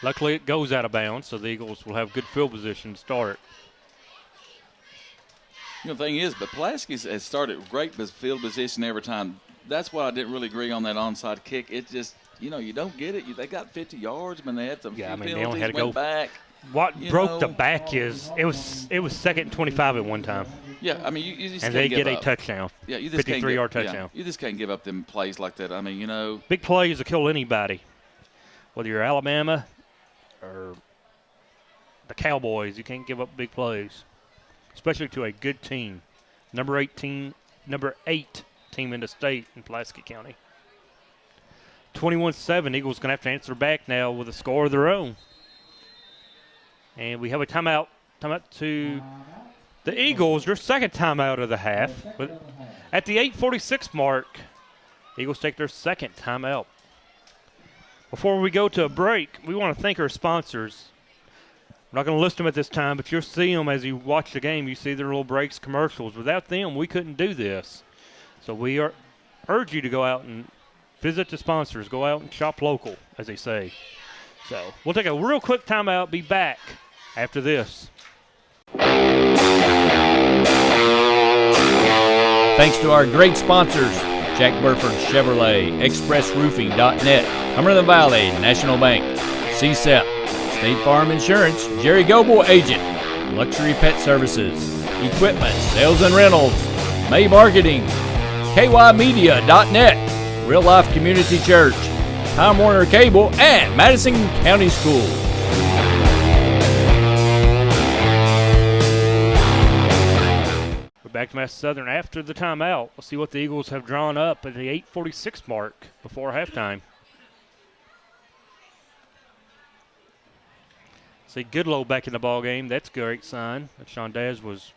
Luckily, it goes out of bounds, so the Eagles will have good field position to start. The thing is, but Pulaski has started great field position every time. That's why I didn't really agree on that onside kick. It just, you don't get it. They got 50 yards, but they had some penalties, they only had to went go back. What broke the back is it was second and 25 at one time. Yeah, you just and can't they give get up. a touchdown. Yeah, you just 53-yard touchdown. Yeah, you just can't give up them plays like that. Big plays will kill anybody, whether you're Alabama or the Cowboys. You can't give up big plays, especially to a good team. Number 8 team in the state in Pulaski County. 21-7. Eagles going to have to answer back now with a score of their own. And we have a timeout. Timeout to the Eagles, their second timeout of the half. But at the 8:46 mark, the Eagles take their second timeout. Before we go to a break, we want to thank our sponsors. We're not going to list them at this time, but you'll see them as you watch the game. You see their little breaks, commercials. Without them, we couldn't do this. So we urge you to go out and visit the sponsors. Go out and shop local, as they say. So we'll take a real quick timeout. Be back after this. Thanks to our great sponsors, Jack Burford Chevrolet, ExpressRoofing.net, Cumberland Valley National Bank, Sept, State Farm Insurance, Jerry Goble Agent, Luxury Pet Services, Equipment, Sales and Rentals, May Marketing, KYmedia.net, Real Life Community Church, Time Warner Cable, and Madison County Schools. We're back to Madison Southern after the timeout. We'll see what the Eagles have drawn up at the 8:46 mark before halftime. See Goodlow back in the ball game. That's a great sign. Sean Daz was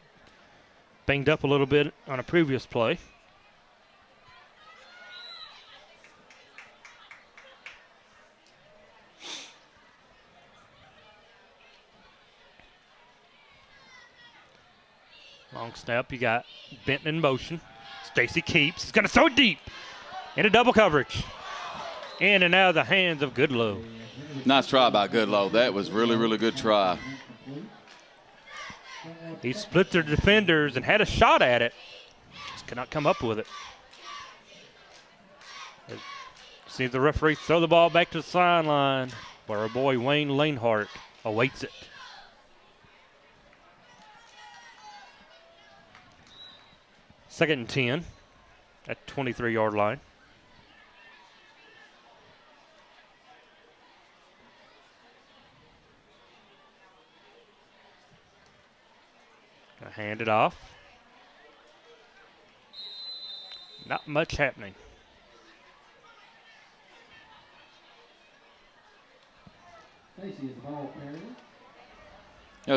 banged up a little bit on a previous play. Long snap. You got Benton in motion. It's Stacy keeps. He's going to throw it deep into double coverage. In and out of the hands of Goodlow. Nice try by Goodlow. That was really, really good try. He split their defenders and had a shot at it. Just could not come up with it. See the referee throw the ball back to the sideline where our boy Wayne Lanehart awaits it. Second and 10 at 23-yard line. Gonna hand it off. Not much happening.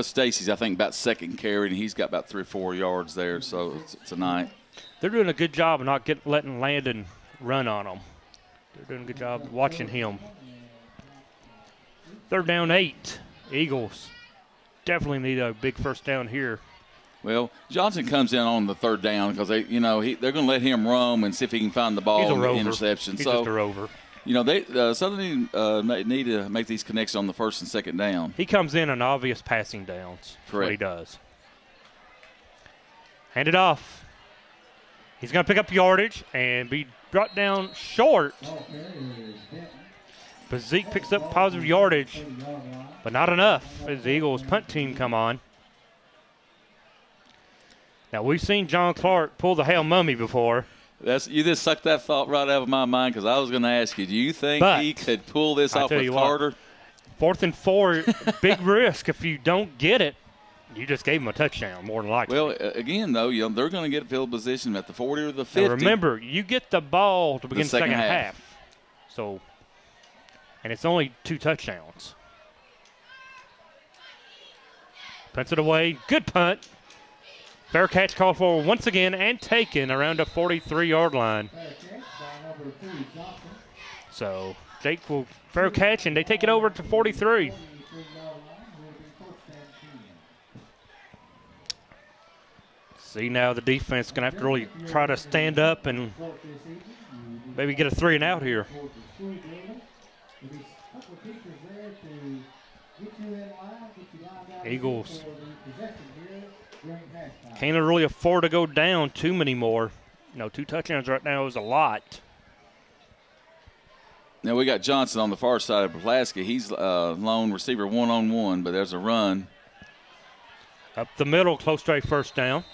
Stacy's, I think, about second carry, and he's got about 3 or 4 yards there, so tonight. They're doing a good job of not letting Landon run on them. They're doing a good job of watching him. 3rd down 8. Eagles definitely need a big first down here. Well, Johnson comes in on the 3rd down because they're going to let him roam and see if he can find the ball He's a rover. Interception. He's just a rover. They Southern need to make these connections on the 1st and 2nd down. He comes in on obvious passing downs. That's what he does. Hand it off. He's going to pick up yardage and be brought down short. But Zeke picks up positive yardage, but not enough as the Eagles punt team come on. Now, we've seen John Clark pull the Hail Mummy before. You just sucked that thought right out of my mind because I was going to ask you, do you think he could pull this off with Carter? 4th and 4, big risk. If you don't get it, you just gave him a touchdown, more than likely. Well, again, though, they're going to get field position at the 40 or the 50. Now remember, you get the ball to begin the second half. So, and it's only 2 touchdowns. Punts it away. Good punt. Fair catch called for once again and taken around the 43-yard line. So Jake will fair catch and they take it over to 43. See, now the defense is going to have to really try to stand up and maybe get a 3 and out here. Eagles can't really afford to go down too many more. 2 touchdowns right now is a lot. Now we got Johnson on the far side of Pulaski. He's lone receiver 1-on-1, but there's a run. Up the middle, close to a first down.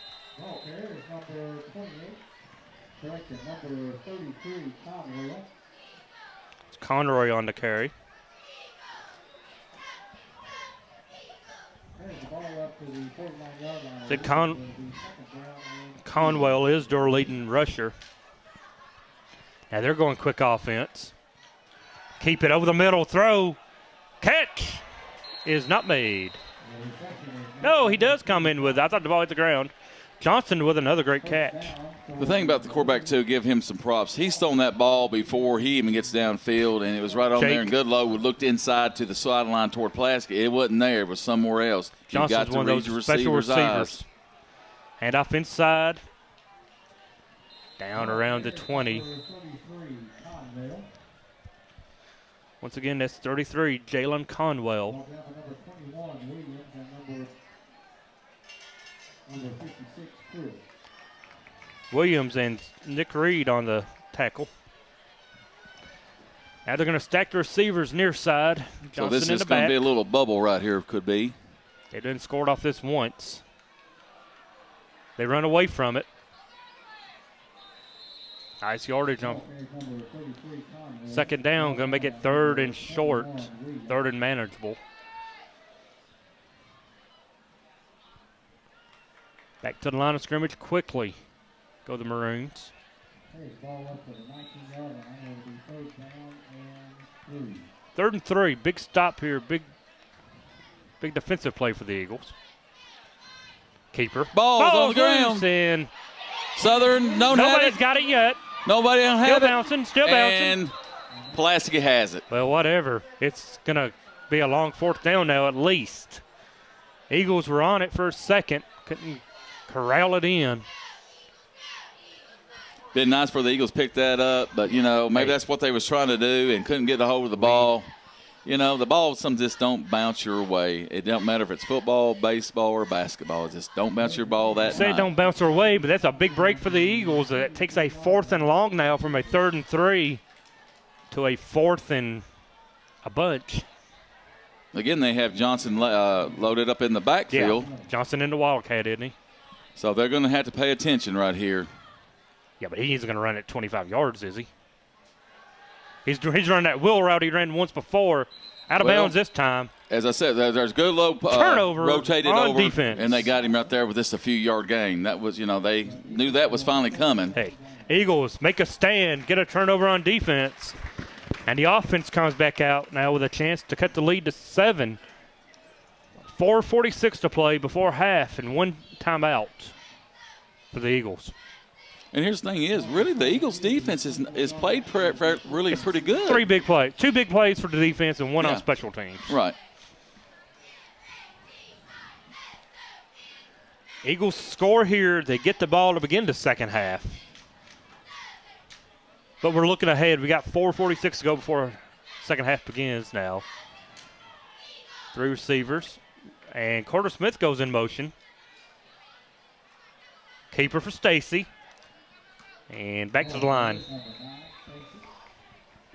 It's Conroy on the carry. Conwell is their leading rusher. Now they're going quick offense. Keep it over the middle, throw. Catch is not made. No, he does come in with it. I thought the ball hit the ground. Johnson with another great catch. The thing about the quarterback, too, give him some props. He's thrown that ball before he even gets downfield, and it was right on there. And Goodlow looked inside to the sideline toward Pulaski. It wasn't there. It was somewhere else. Johnson's one of those special receivers. Hand off inside. Down around the 20. Once again, that's 33, Jalen Conwell. Williams and Nick Reed on the tackle. Now they're going to stack the receivers near side. Johnson so this in is the going back. to be a little bubble right here, could be. They didn't score off this once. They run away from it. Nice yardage on 2nd down. Going to make it 3rd and short. 3rd and manageable. Back to the line of scrimmage quickly. Go the Maroons. 3rd and 3. Big stop here. Big defensive play for the Eagles. Keeper. Ball's on the ground. In. Southern, nobody's got it yet. Nobody don't have it. Still bouncing. And Pulaski has it. Well, whatever. It's going to be a long 4th down now at least. Eagles were on it for a second. Couldn't corral it in. Been nice for the Eagles pick that up, but, maybe that's what they was trying to do and couldn't get a hold of the ball. The ball, some just don't bounce your way. It don't matter if it's football, baseball, or basketball. It just don't bounce your ball that Say night. it don't bounce their way, but that's a big break for the Eagles. It takes a 4th and long now from a 3rd and 3 to a 4th and a bunch. Again, they have Johnson loaded up in the backfield. Yeah, Johnson in the Wildcat, isn't he? So they're going to have to pay attention right here. Yeah, but he isn't going to run at 25 yards, is he? He's running that wheel route he ran once before. Out of bounds this time. As I said, there's good low turnover rotated on over defense. And they got him right there with just a few yard gain. That was, they knew that was finally coming. Hey, Eagles make a stand, get a turnover on defense, and the offense comes back out now with a chance to cut the lead to 7. 4:46 to play before half and 1 timeout for the Eagles. And here's the thing is, really, the Eagles' defense is played really pretty good. 3 big plays. 2 big plays for the defense and 1 on special teams. Right. Eagles score here. They get the ball to begin the second half. But we're looking ahead. We got 4:46 to go before second half begins now. 3 receivers. And Carter Smith goes in motion. Keeper for Stacy. And back to the line.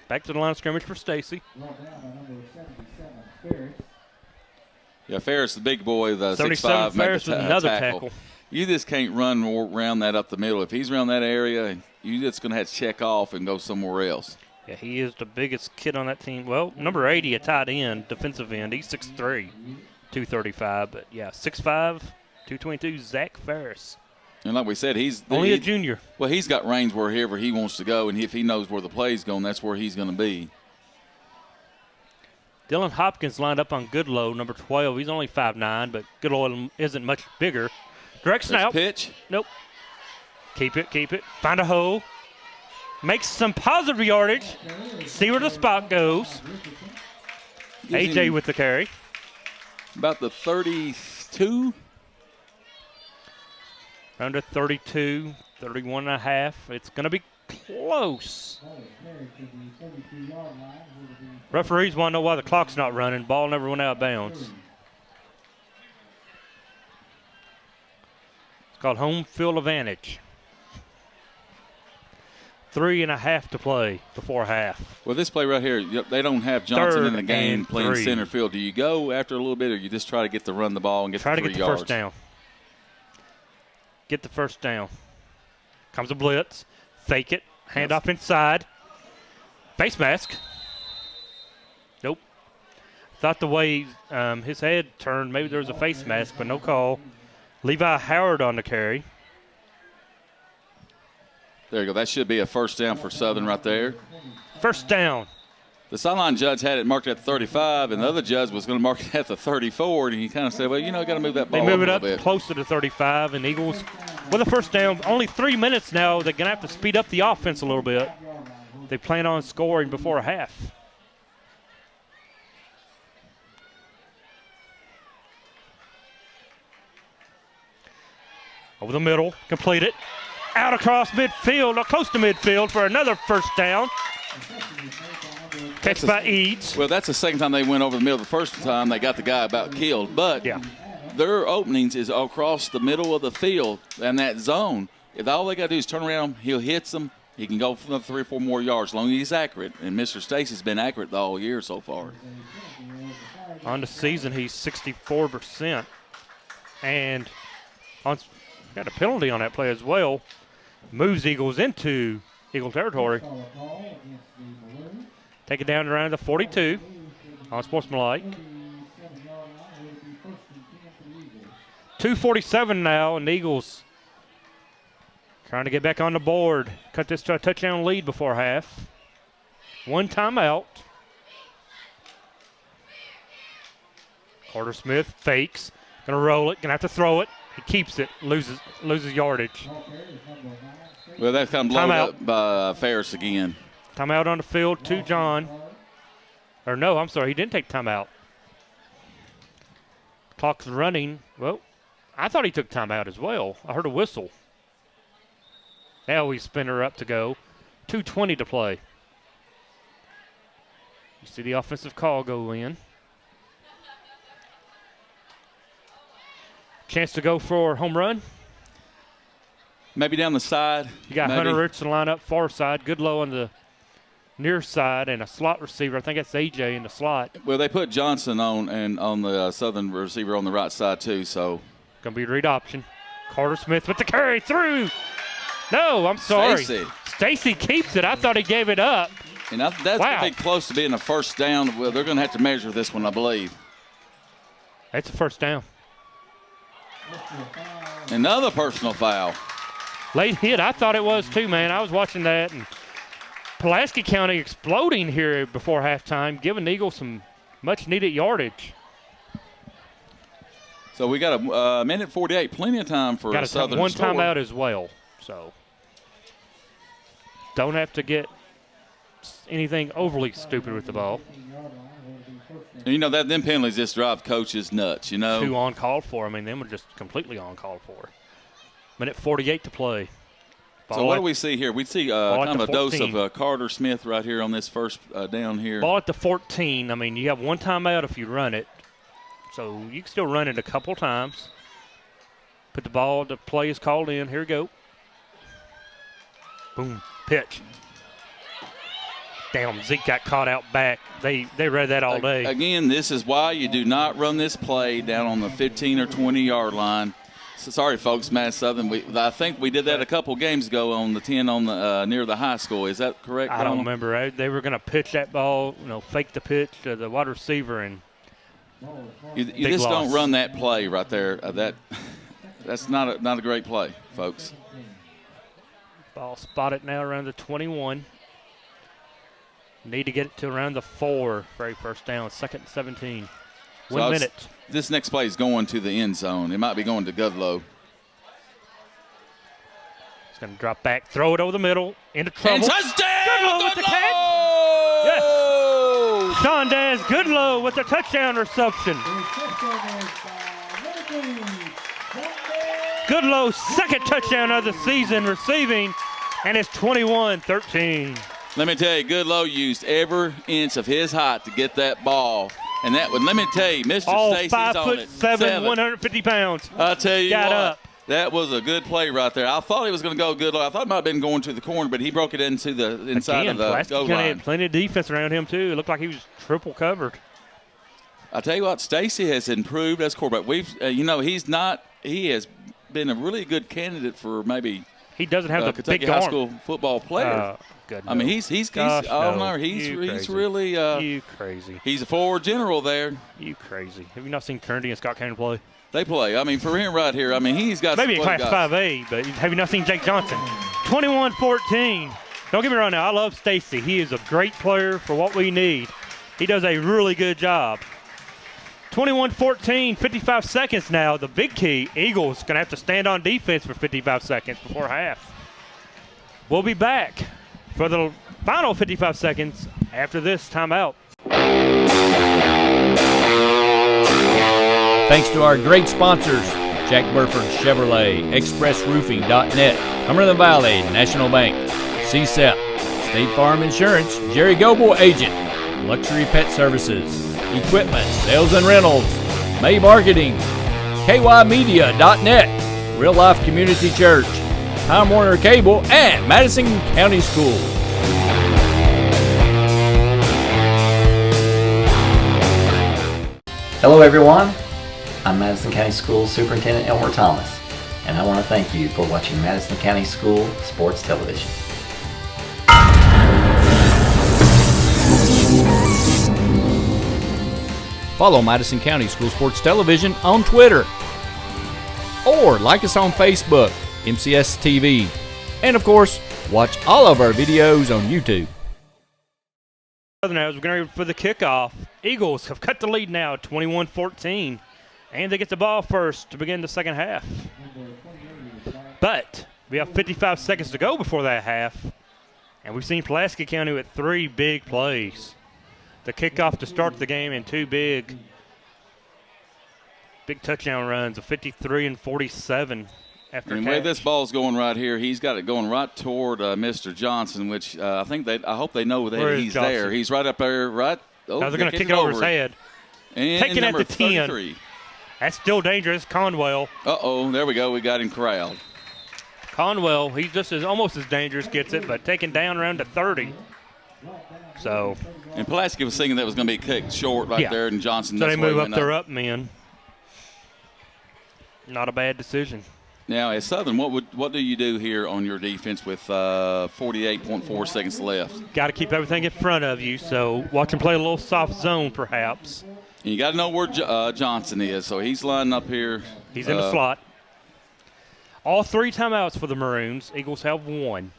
Back to the line of scrimmage for Stacy. Yeah, Ferris, the big boy, the 77 6'5", Ferris with another tackle. You just can't run around that up the middle. If he's around that area, you just going to have to check off and go somewhere else. Yeah, he is the biggest kid on that team. Well, number 80, a tight end, defensive end. He's 6'3", 235. But, yeah, 6'5", 222, Zach Ferris. And like we said, he's only a junior. Well, he's got range wherever he wants to go, and if he knows where the play's going, that's where he's going to be. Dylan Hopkins lined up on Goodlow, number 12. He's only 5'9", but Goodlow isn't much bigger. Direct snap. Pitch. Nope. Keep it. Find a hole. Makes some positive yardage. See where the spot goes. AJ with the carry. About the 32. Under 32, 31 and a half. It's going to be close. Referees want to know why the clock's not running. Ball never went out of bounds. It's called home field advantage. 3.5 to play before half. Well, this play right here, they don't have Johnson in the game playing 3. center field. Do you go after a little bit, or you just try to get to run the ball and get Try the to 3 get the yards? first down. Get the first down. Comes a blitz. Fake it. Hand off inside. Face mask. Nope. Thought the way his head turned, maybe there was a face mask, but no call. Levi Howard on the carry. There you go. That should be a first down for Southern right there. First down. The sideline judge had it marked at 35, and the other judge was going to mark it at the 34, and he kind of said, well, got to move that ball They move it a up little bit. closer to 35, and Eagles with a first down. Only 3 minutes now. They're going to have to speed up the offense a little bit. They plan on scoring before half. Over the middle, complete it. Out across midfield, or close to midfield for another first down. Catch by Eads. Well, that's the second time they went over the middle. The first time they got the guy about killed. But their openings is across the middle of the field and that zone. If all they got to do is turn around, he'll hit them. He can go for another 3 or 4 more yards as long as he's accurate. And Mr. Stacy's been accurate the whole year so far. On the season, he's 64%. And got a penalty on that play as well. Moves Eagles into Eagle territory. Take it down around the 42 on sportsmanlike. 2:47 now, and the Eagles trying to get back on the board. Cut this to a touchdown lead before half. 1 timeout. Carter Smith fakes. Gonna roll it. Gonna have to throw it. He keeps it. Loses yardage. Well, that's kind of blown up by Ferris again. Timeout on the field to John. Or no, I'm sorry. He didn't take timeout. Clock's running. Well, I thought he took timeout as well. I heard a whistle. Now we spin her up to go. 2:20 to play. You see the offensive call go in. Chance to go for home run. Maybe down the side. You got maybe. Hunter Richardson line up far side, Goodlow on the near side, and a slot receiver. I think that's AJ in the slot. Well, they put Johnson on the southern receiver on the right side too. So Gonna be read option. Carter Smith with the carry through. No, I'm sorry. Stacy keeps it. I thought he gave it up. And that's Wow. going to be close to being a first down. Well, they're going to have to measure this one, I believe. That's a first down. Another personal foul. Late hit. I thought it was too, man. I was watching that, and Pulaski County exploding here before halftime, giving the Eagles some much-needed yardage. So we got a minute 48, plenty of time for Got a Southern one score. timeout as well, so don't have to get anything overly stupid with the ball. You know, them penalties just drive coaches nuts, you know. 2 on call for. I mean, them were just completely on call for. Minute 48 to play. So what do we see here? We see ball kind of at a the dose 14. of Carter Smith right here on this first down here. Ball at the 14. I mean, you have one timeout if you run it. So you can still run it a couple times. Put the ball, the play is called in. Here we go. Boom. Pitch. Damn, Zeke got caught out back. They read that all day. Again, this is why you do not run this play down on the 15 or 20-yard line. So sorry, folks, Matt Southern. I think we did that a couple games ago on the 10 on the near the high school. Is that correct? I don't Donald? remember. They were going to pitch that ball, fake the pitch to the wide receiver, and You Big just loss. don't run that play right there. That's not a great play, folks. ball spotted now around the 21. Need to get it to around the 4 for a first down. 2nd and 17. So 1 minute. This next play is going to the end zone. It might be going to Goodlow. He's going to drop back, throw it over the middle, into trouble. And touchdown! Goodlow with the catch. Yes! Sean Daz Goodlow with the touchdown reception. Goodlow's 2nd touchdown of the season receiving, and it's 21-13. Let me tell you, Goodlow used every inch of his height to get that ball. And that would, let me tell you, Mr. All Stacy's on it. 5'7", 150 pounds. I tell you Got what, up. that was a good play right there. I thought he was going to go Goodlow. I thought it might have been going to the corner, but he broke it into the inside of the Pulaski goal County line. had plenty of defense around him, too. It looked like he was triple covered. I tell you what, Stacy has improved as quarterback. He has been a really good candidate for maybe He doesn't have the Kentucky big high arm. school football player. Good I mean, no. he's Gosh, oh no. no, he's You crazy. really You crazy. he's a forward general there. You crazy. Have you not seen Kernedy and Scott County play? They play. I mean, for him right here, I mean, he's got Maybe in some Class guys. 5A, but have you not seen Jake Johnson? 21-14. Don't get me wrong now. I love Stacy. He is a great player for what we need. He does a really good job. 21-14, 55 seconds now. The big key, Eagles going to have to stand on defense for 55 seconds before half. We'll be back for the final 55 seconds after this timeout. Thanks to our great sponsors, Jack Burford Chevrolet, ExpressRoofing.net, Cumberland Valley National Bank, Sept, State Farm Insurance, Jerry Goble Agent, Luxury Pet Services, Equipment, Sales and Rentals, May Marketing, KYMedia.net, Real Life Community Church, Time Warner Cable, and Madison County Schools. Hello everyone, I'm Madison County Schools Superintendent Elmer Thomas, and I want to thank you for watching Madison County School Sports Television. Follow Madison County School Sports Television on Twitter, or like us on Facebook, MCS TV, and of course, watch all of our videos on YouTube. Now, as we're going for the kickoff, Eagles have cut the lead now, 21-14, and they get the ball first to begin the second half. But we have 55 seconds to go before that half, and we've seen Pulaski County with 3 big plays. The kickoff to start the game and 2 big touchdown runs of 53 and 47. after And the way catch. this ball's going right here, he's got it going right toward Mr. Johnson, which I hope they know Where that is he's Johnson? there. He's right up there, right. Oh, Now they're going to kick it over his head. And Taking at number the 10. 33. That's still dangerous. Conwell. Uh-oh, there we go. We got him corralled. Conwell, he's just almost as dangerous, gets it, but taken down around to 30. So. And Pulaski was thinking that was going to be kicked short right there, and Johnson. So they that's why he move up went their up men. Not a bad decision. Now, at Southern, what do you do here on your defense with 48.4 seconds left? Got to keep everything in front of you, so watch them play a little soft zone perhaps. And you got to know where Johnson is, so he's lining up here. He's in the slot. All 3 timeouts for the Maroons. Eagles have 1.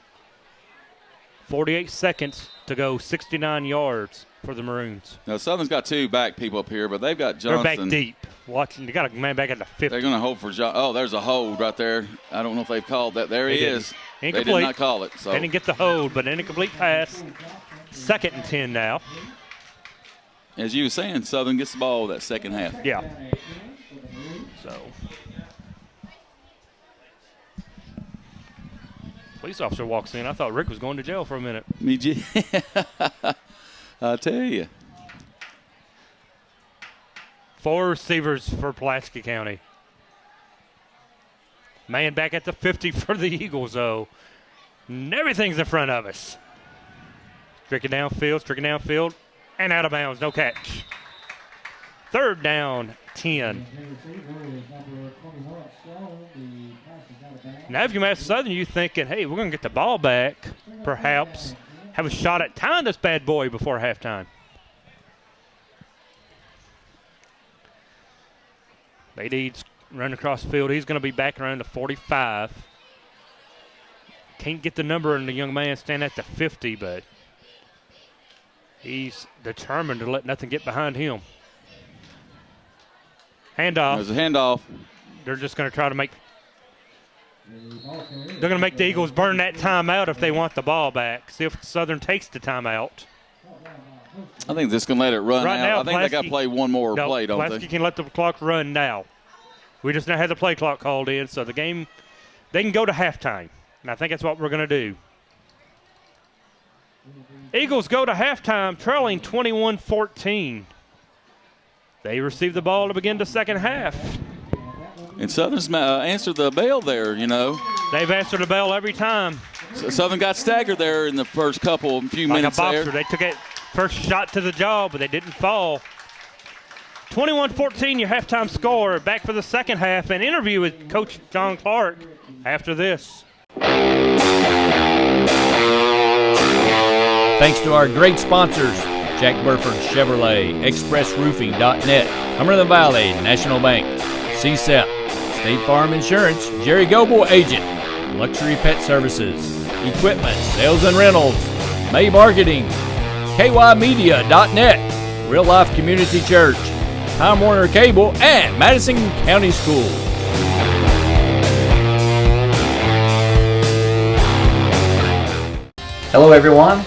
48 seconds to go, 69 yards for the Maroons. Now, Southern's got 2 back people up here, but they've got Johnson. They're back deep. Watching, they got a man back at the 50. They're going to hold for Oh, there's a hold right there. I don't know if they've called that. There he is. Incomplete. They did not call it. So They didn't get the hold, but an incomplete pass. 2nd and 10 now. as you were saying, Southern gets the ball that second half. Yeah. So. Police officer walks in. I thought Rick was going to jail for a minute. I'll tell you. 4 receivers for Pulaski County. Man back at the 50 for the Eagles, though. And everything's in front of us. Stricken downfield, and out of bounds. No catch. 3rd down, 10. Now, if you're at Southern, you're thinking, hey, we're going to get the ball back, perhaps have a shot at tying this bad boy before halftime. Badeed's running across the field. He's going to be back around the 45. Can't get the number on the young man standing at the 50, but he's determined to let nothing get behind him. Handoff. There's a handoff. They're just going to try to make – they're going to make the Eagles burn that timeout if they want the ball back. See if Southern takes the timeout. I think they're just going to let it run Right out. now, I think they got to play one more play, don't Pulaski they? can let the clock run now. We just now had the play clock called in, so the game – they can go to halftime. And I think that's what we're going to do. Eagles go to halftime trailing 21-14. They receive the ball to begin the second half. And Southern's answered the bell there, you know. They've answered the bell every time. So Southern got staggered there in the first few Like minutes a boxer. there. They took it first shot to the jaw, but they didn't fall. 21-14, your halftime score. Back for the second half. An interview with Coach John Clark after this. Thanks to our great sponsors, Jack Burford Chevrolet, ExpressRoofing.net, Cumberland Valley National Bank, Sept, State Farm Insurance, Jerry Goble Agent, Luxury Pet Services, Equipment, Sales and Rentals, May Marketing, KYMedia.net, Real Life Community Church, Time Warner Cable, and Madison County Schools. Hello everyone,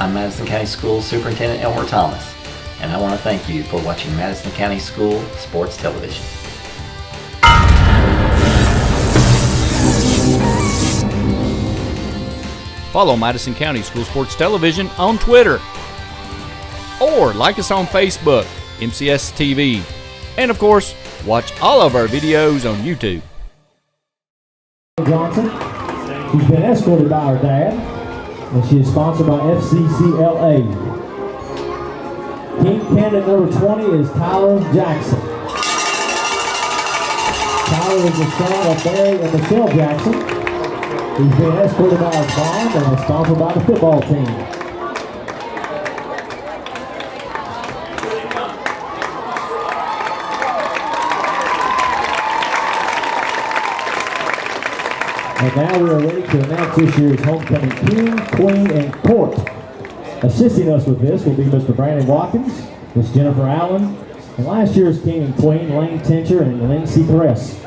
I'm Madison County Schools Superintendent Elmer Thomas, and I want to thank you for watching Madison County School Sports Television. Follow Madison County School Sports Television on Twitter, or like us on Facebook, MCS TV, and of course, watch all of our videos on YouTube. Johnson. She's been escorted by her dad, and she is sponsored by FCCLA. Team candidate number 20 is Tyler Jackson. Tyler is the son of Barry and Michelle Jackson. He's been escorted by his mom and is sponsored by the football team. And now we are ready to announce this year's homecoming king, queen, and court. Assisting us with this will be Mr. Brandon Watkins, Miss Jennifer Allen, and last year's king and queen, Lane Tincher and Lindsay Perez.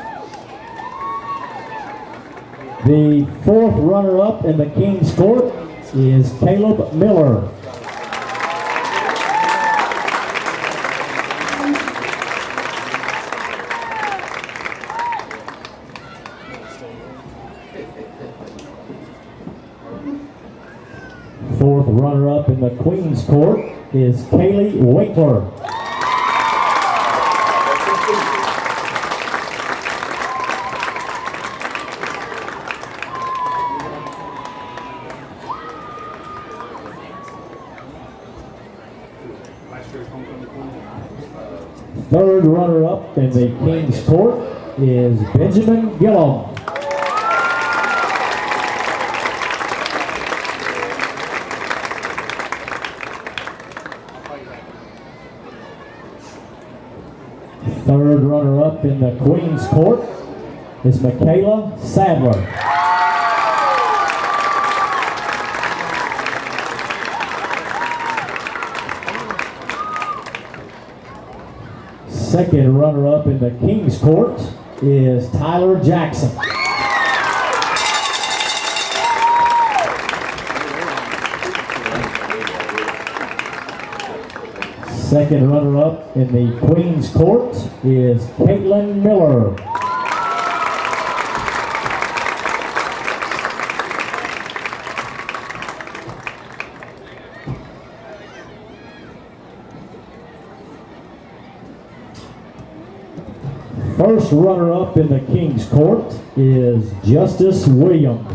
The 4th runner-up in the King's Court is Caleb Miller. runner-up in the Queen's Court is Kaylee Winkler. Third runner-up in the King's Court is Benjamin Gillum. Third runner-up in the Queen's Court is Michaela Sadler. Second runner-up in the King's Court is Tyler Jackson. Second runner-up in the Queen's Court is Caitlin Miller. First runner-up in the King's Court is Justice Williams.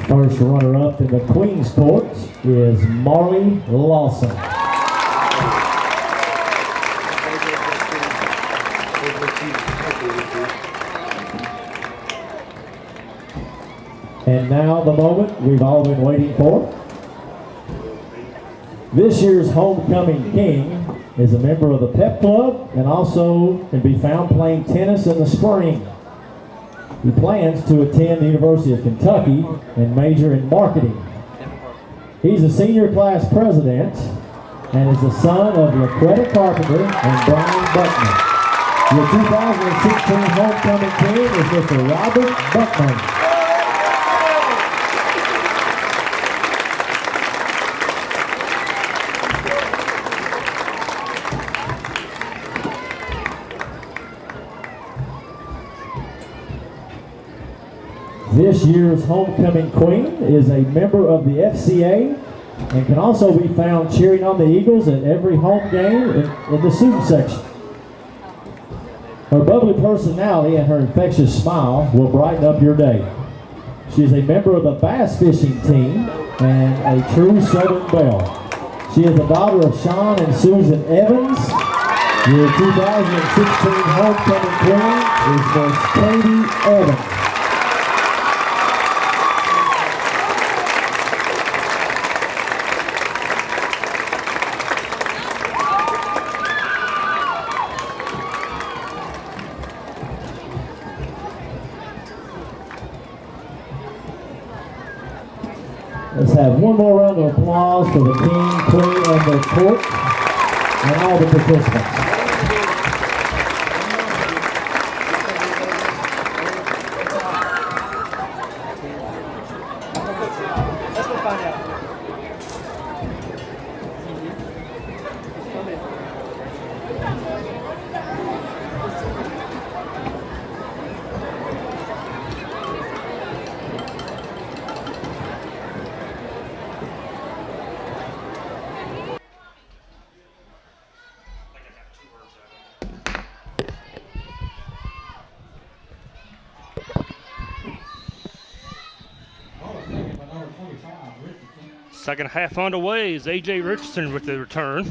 First runner-up in the Queen's Court is Marley Lawson. And now the moment we've all been waiting for. This year's homecoming king is a member of the Pep Club and also can be found playing tennis in the spring. He plans to attend the University of Kentucky and major in marketing. He's a senior class president and is the son of LaQuetta Carpenter and Brian Buckman. Your 2016 homecoming king is Mr. Robert Buckman. This year's homecoming queen is a member of the FCA and can also be found cheering on the Eagles at every home game in the student section. Her bubbly personality and her infectious smile will brighten up your day. She is a member of the bass fishing team and a true Southern belle. She is the daughter of Sean and Susan Evans. Your 2016 homecoming queen is Miss Katie Evans. Let's have one more round of applause for the king, queen, and the court, and all the participants. Let's go find out. Second half underway is A.J. Richardson with the return.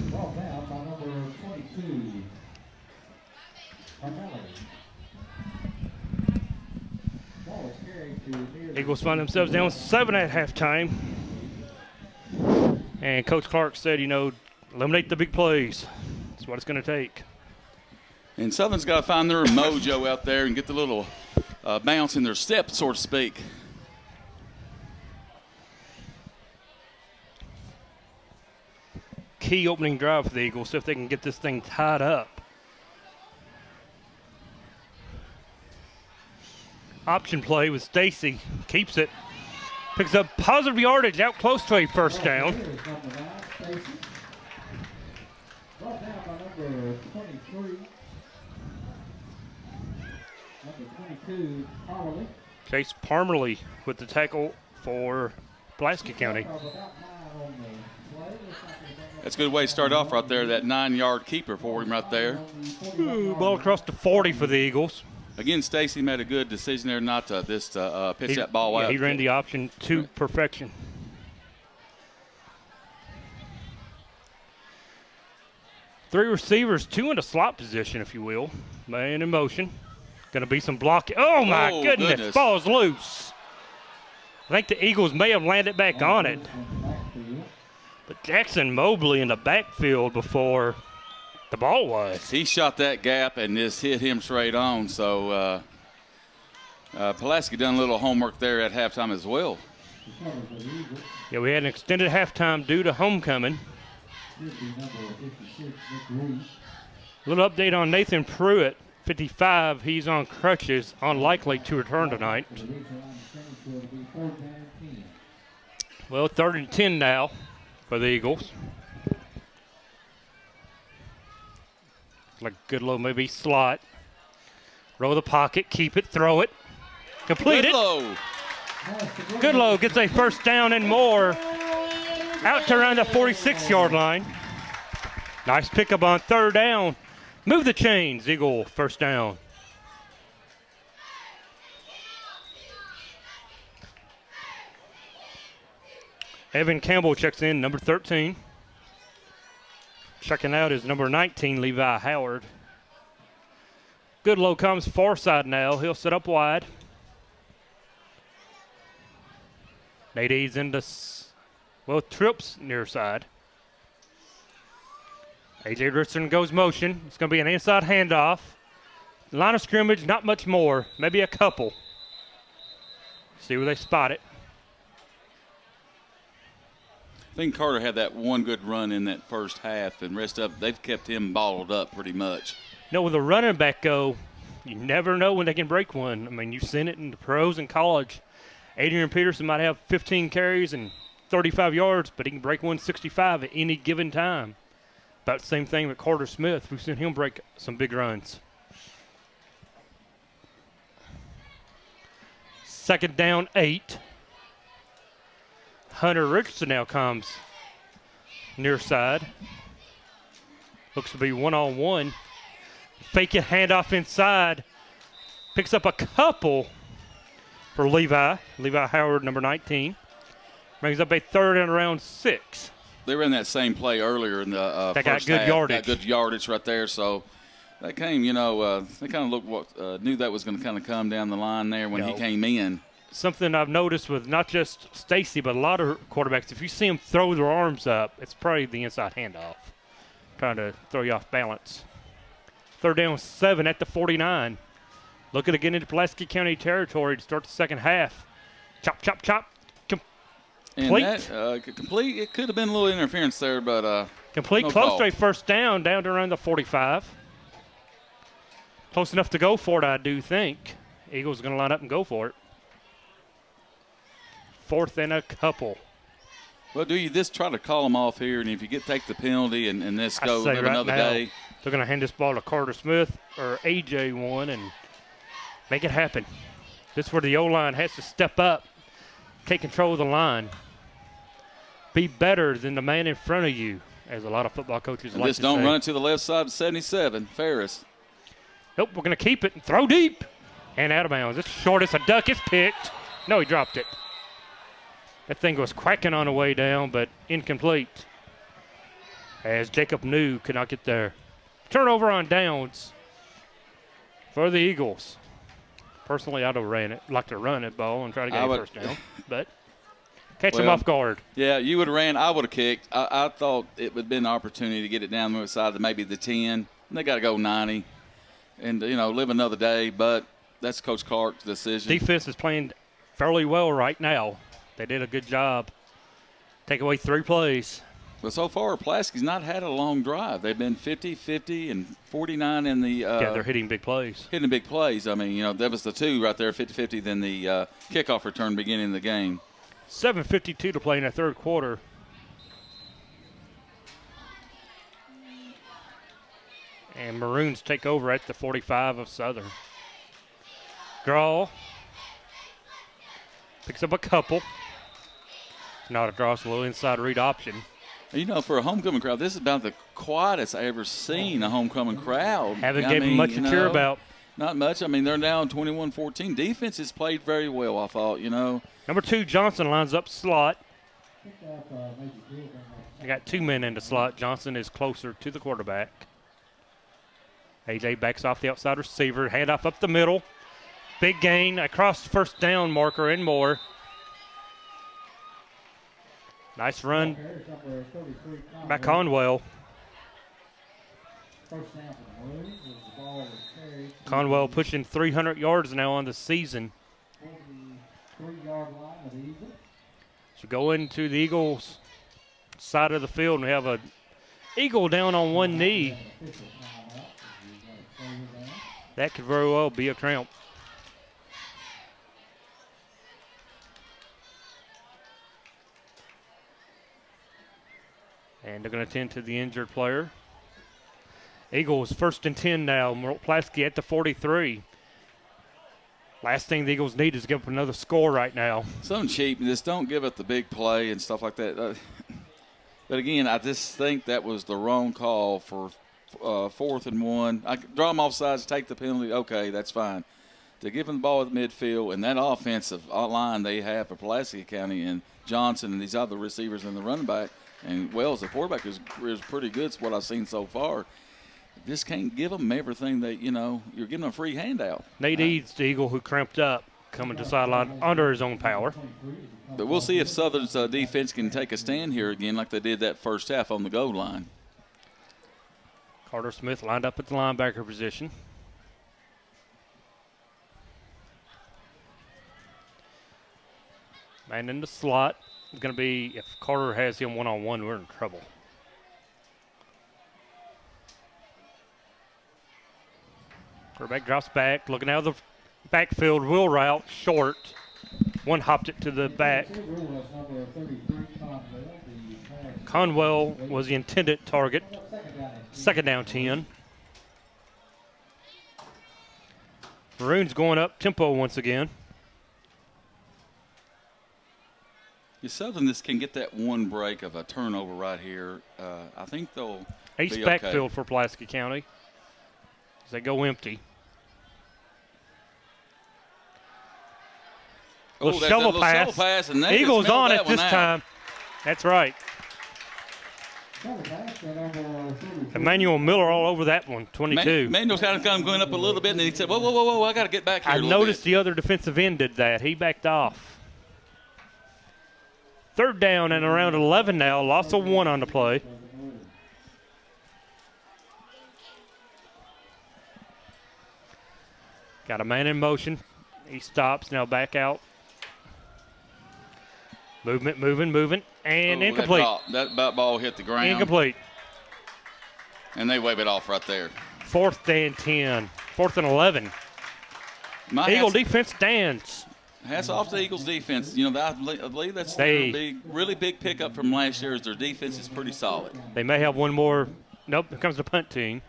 Eagles find themselves down 7 at halftime. And Coach Clark said, eliminate the big plays. That's what it's going to take. And Southern's got to find their mojo out there and get the little bounce in their step, so to speak. Key opening drive for the Eagles, see if they can get this thing tied up. Option play with Stacy, keeps it. Picks up positive yardage out close to a first down. Chase Parmerly with the tackle for Pulaski County. That's a good way to start off right there, that 9-yard keeper for him right there. Ooh, ball across the 40 for the Eagles. Again, Stacy made a good decision there not to pitch that ball out. He ran the option to perfection. Three receivers, two in a slot position, if you will. Man in motion. Going to be some blocking. Oh, my goodness. Ball's loose. I think the Eagles may have landed back on it. But Jackson Mobley in the backfield before the ball was. He shot that gap and just hit him straight on. So Pulaski done a little homework there at halftime as well. Yeah, we had an extended halftime due to homecoming. A little update on Nathan Pruitt, 55. He's on crutches, unlikely to return tonight. Well, 3rd and 10 now for the Eagles. Like Goodlow, maybe slot. Roll the pocket, keep it, throw it. Complete it. Goodlow gets a first down and more. Out to around the 46-yard line. Nice pickup on 3rd down. Move the chains, Eagle, first down. Evan Campbell checks in, number 13. Checking out is number 19, Levi Howard. Goodlow comes far side now. He'll set up wide. Nate Eads into, trips near side. A.J. Richardson goes motion. It's going to be an inside handoff. Line of scrimmage, not much more. Maybe a couple. See where they spot it. I think Carter had that one good run in that first half, and rest of they've kept him balled up pretty much. With a running back go, you never know when they can break one. I mean, you've seen it in the pros and college. Adrian Peterson might have 15 carries and 35 yards, but he can break 165 at any given time. About the same thing with Carter Smith. We've seen him break some big runs. 2nd down, 8. Hunter Richardson now comes near side. Looks to be one-on-one. Fake it, handoff inside. Picks up a couple for Levi. Levi Howard, number 19. Brings up a 3rd and around 6. They ran that same play earlier in the that first got good half. yardage. Got good yardage right there. So that came, they kind of knew that was going to kind of come down the line there when he came in. Something I've noticed with not just Stacy, but a lot of quarterbacks, if you see them throw their arms up, it's probably the inside handoff, trying to throw you off balance. 3rd down, 7 at the 49. Looking to get into Pulaski County territory to start the second half. Chop, chop, chop. Complete. And that, complete. It could have been a little interference there, but complete. No Close call. to a first down to around the 45. Close enough to go for it, I do think. Eagles are going to line up and go for it. 4th and a couple. Well, do you just try to call them off here, and if you take the penalty and this go live right another now, day? They're going to hand this ball to Carter Smith or A.J. one and make it happen. This is where the O-line has to step up, take control of the line, be better than the man in front of you, as a lot of football coaches like to say. Just don't run it to the left side of 77, Ferris. Nope, we're going to keep it and throw deep and out of bounds. It's short, it's a duck, it's picked. No, he dropped it. That thing was quacking on the way down, but incomplete. As Jacob New could not get there. Turnover on downs for the Eagles. Personally, I'd have like to run it ball and try to get a first down, but catch them off guard. Yeah, you would have ran. I would have kicked. I thought it would have been an opportunity to get it down the other side to maybe the 10. They got to go 90 and, live another day, but that's Coach Clark's decision. Defense is playing fairly well right now. They did a good job. Take away 3 plays. But so far, Pulaski's not had a long drive. They've been 50, 50, and 49 in the yeah, they're hitting big plays. Hitting big plays. I mean, that was the 2 right there, 50-50, then the kickoff return beginning of the game. 7:52 to play in the 3rd quarter. And Maroons take over at the 45 of Southern. Draw. Picks up a couple. Not a draw, it's a little inside read option. You know, for a homecoming crowd, this is about the quietest I ever seen a homecoming crowd. Haven't given much to cheer about. Not much. I mean, they're down 21-14. Defense has played very well, I thought, you know. Number 2, Johnson lines up slot. They got 2 men in the slot. Johnson is closer to the quarterback. AJ backs off the outside receiver. Handoff up the middle. Big gain across the first down marker and more. Nice run by Conwell. Conwell pushing 300 yards now on the season. So go into the Eagles' side of the field, and we have a Eagle down on one knee. That could very well be a cramp. And they're going to tend to the injured player. Eagles 1st and 10 now. Pulaski at the 43. Last thing the Eagles need is give up another score right now. Something cheap. Just don't give up the big play and stuff like that. But again, I just think that was the wrong call for 4th and 1. I could draw them off sides, take the penalty. Okay, that's fine. To give them the ball at midfield and that offensive line they have for Pulaski County and Johnson and these other receivers and the running back, and Wells, the quarterback, is pretty good. It's what I've seen so far. Just can't give them everything that, you know, you're giving them a free handout. Nate Eads, the Eagle who cramped up, coming to sideline under his own power. But we'll see if Southern's defense can take a stand here again like they did that first half on the goal line. Carter Smith lined up at the linebacker position. Man in the slot. It's going to be, if Carter has him one-on-one, we're in trouble. Quarterback drops back, looking out of the backfield, wheel route, short. One hopped it to the back. Conwell was the intended target. 2nd down 10. Maroons going up tempo once again. If Southern this can get that one break of a turnover right here, I think they'll Ace be backfield okay. for Pulaski County as they go empty. Little shovel pass. And they Eagles on it this out. time. That's right. Emmanuel Miller all over that one, 22. Manuel's kind of going up a little bit, and then he said, whoa, I got to get back here I a little noticed bit. the other defensive end did that. He backed off. 3rd down and around 11 now. Loss of 1 on the play. Got a man in motion. He stops. Now back out. Movement, moving. And incomplete. That ball hit the ground. Incomplete. And they wave it off right there. 4th and 10. 4th and 11. Eagle defense stands. Hats off to the Eagles defense. You know, I believe that's their really big pickup from last year. Is their defense is pretty solid. They may have one more. Nope, here comes the punt team.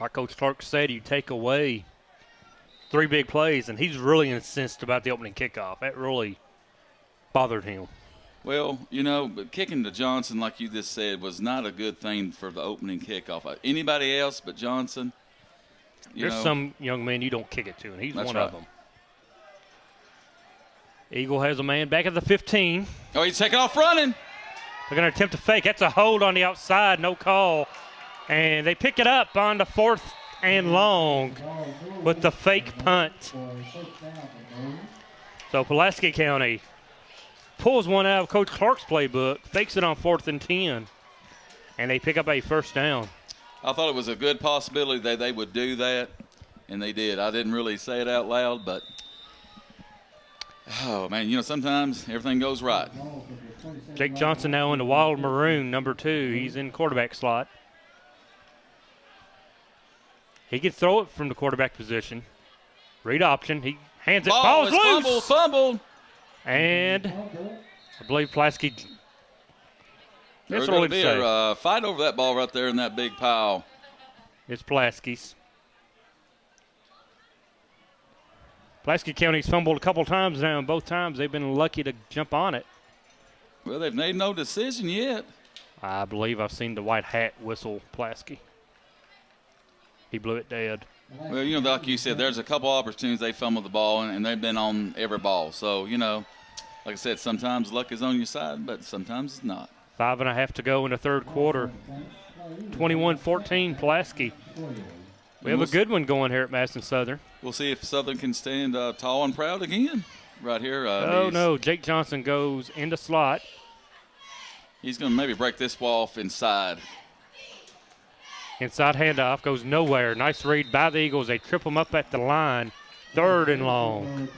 Like Coach Clark said, you take away 3 big plays, and he's really incensed about the opening kickoff. That really bothered him. Well, you know, but kicking to Johnson, like you just said, was not a good thing for the opening kickoff. Anybody else but Johnson? There's some young men you don't kick it to, and he's one of them. Eagle has a man back at the 15. Oh, he's taking off running. They're going to attempt to fake. That's a hold on the outside, no call. And they pick it up on the 4th and long with the fake punt. So Pulaski County pulls one out of Coach Clark's playbook, fakes it on 4th and 10, and they pick up a 1st down. I thought it was a good possibility that they would do that, and they did. I didn't really say it out loud, but, oh, man, you know, sometimes everything goes right. Jake Johnson now in the wild maroon, number 2. He's in quarterback slot. He can throw it from the quarterback position. Read option. He hands it. Ball's loose. Fumbled. And I believe Pulaski. There's going to be a fight over that ball right there in that big pile. It's Pulaski's. Pulaski County's fumbled a couple times now, and both times they've been lucky to jump on it. Well, they've made no decision yet. I believe I've seen the white hat whistle Pulaski. He blew it dead. Well, like you said, there's a couple opportunities they fumbled the ball, and they've been on every ball. So, like I said, sometimes luck is on your side, but sometimes it's not. 5.5 to go in the third quarter. 21-14 Pulaski. We have a good one going here at Madison Southern. We'll see if Southern can stand tall and proud again right here. No. Jake Johnson goes into slot. He's going to maybe break this ball off inside. Inside handoff goes nowhere. Nice read by the Eagles. They trip him up at the line. 3rd and long.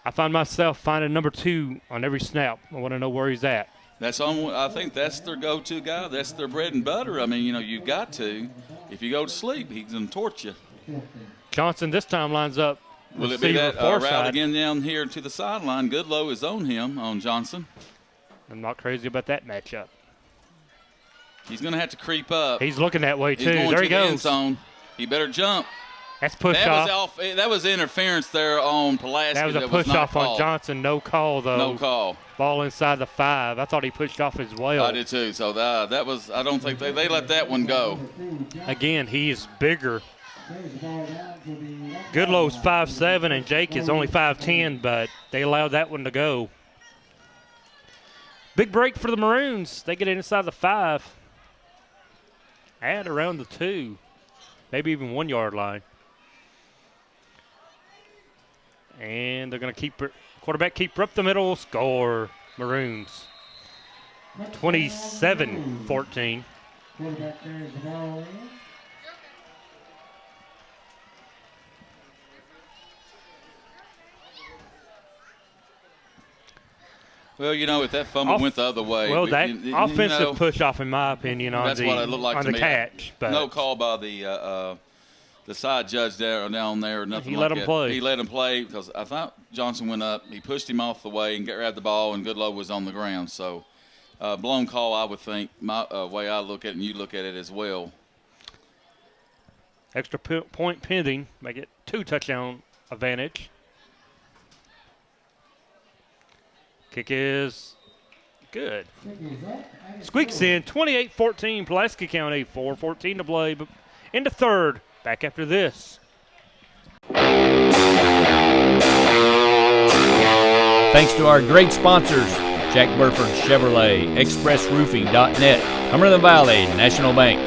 I find myself finding number 2 on every snap. I want to know where he's at. I think that's their go-to guy. That's their bread and butter. I mean, you've got to. If you go to sleep, he's going to torch you. Johnson this time lines up. Will it be that route again down here to the sideline? Goodlow is on him, on Johnson. I'm not crazy about that matchup. He's going to have to creep up. He's looking that way, too. He's going there to he the goes. End zone. He better jump. That's push off. That was interference there on Pulaski. That was a push off on Johnson. No call, though. No call. Ball inside the 5. I thought he pushed off as well. I did, too. So that was – I don't think they let that one go. Again, he is bigger. Goodlow's 5'7", and Jake is only 5'10", but they allowed that one to go. Big break for the Maroons. They get it inside the 5. At around the 2. Maybe even 1 yard line. And they're going to keep it. Quarterback keeper up the middle. Score. Maroons. 27-14. Quarterback carries the ball in. Well, if that fumble went the other way. Well, that offensive push-off, in my opinion, on that's the, what it looked like on to the me. catch. But no call by the side judge down there or nothing he like let him that. play. He let him play because I thought Johnson went up. He pushed him off the way and grabbed the ball, and Goodlow was on the ground. So, blown call, I would think, my way I look at it and you look at it as well. Extra point pending. Make it 2 touchdown advantage. Kick is good. Squeaks in. 28-14 Pulaski County. 4:14 to play. But into third. Back after this. Thanks to our great sponsors, Jack Burford Chevrolet, ExpressRoofing.net, Cumberland Valley National Bank,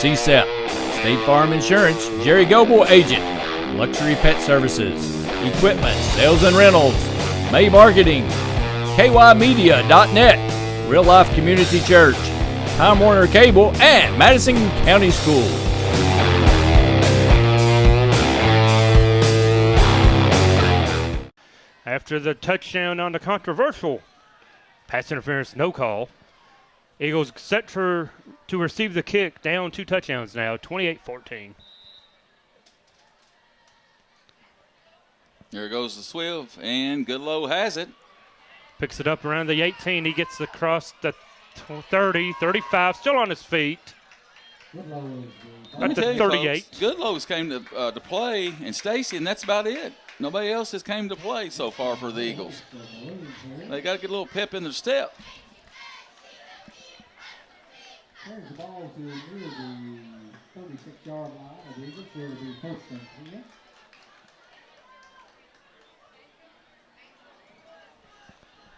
Sept, State Farm Insurance, Jerry Goble Agent, Luxury Pet Services, Equipment, Sales and Rentals, May Marketing, KYmedia.net, Real Life Community Church, Time Warner Cable, and Madison County Schools. After the touchdown on the controversial pass interference, no call, Eagles set to receive the kick, down 2 touchdowns now, 28-14. There goes the swift, and Goodlow has it. Picks it up around the 18. He gets across the 30, 35, still on his feet. At the 38. Goodlow's came to play, and Stacy, and that's about it. Nobody else has came to play so far for the Eagles. They got to get a little pep in their step. There's the ball to near the 36-yard line of the Eagles. Here will be first and 10.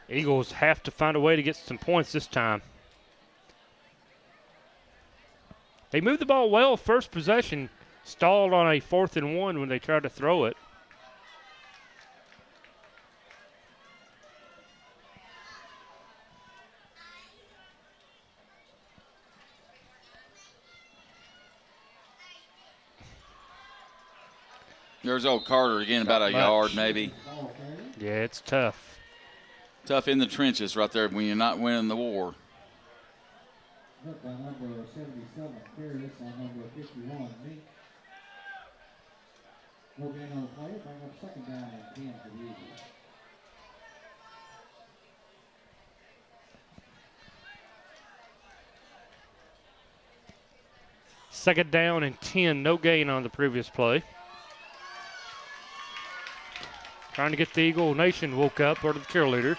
Eagles have to find a way to get some points this time. They moved the ball well first possession, stalled on a 4th and 1 when they tried to throw it. There's old Carter again, about a yard maybe. Yeah, it's tough. Tough in the trenches right there when you're not winning the war. By number 77, Harris, on number 51, Meek. Will be on the play, bring up second down and 10 for the Eagles. Second down and 10. No gain on the previous play. Trying to get the Eagle Nation woke up, or the cheerleaders.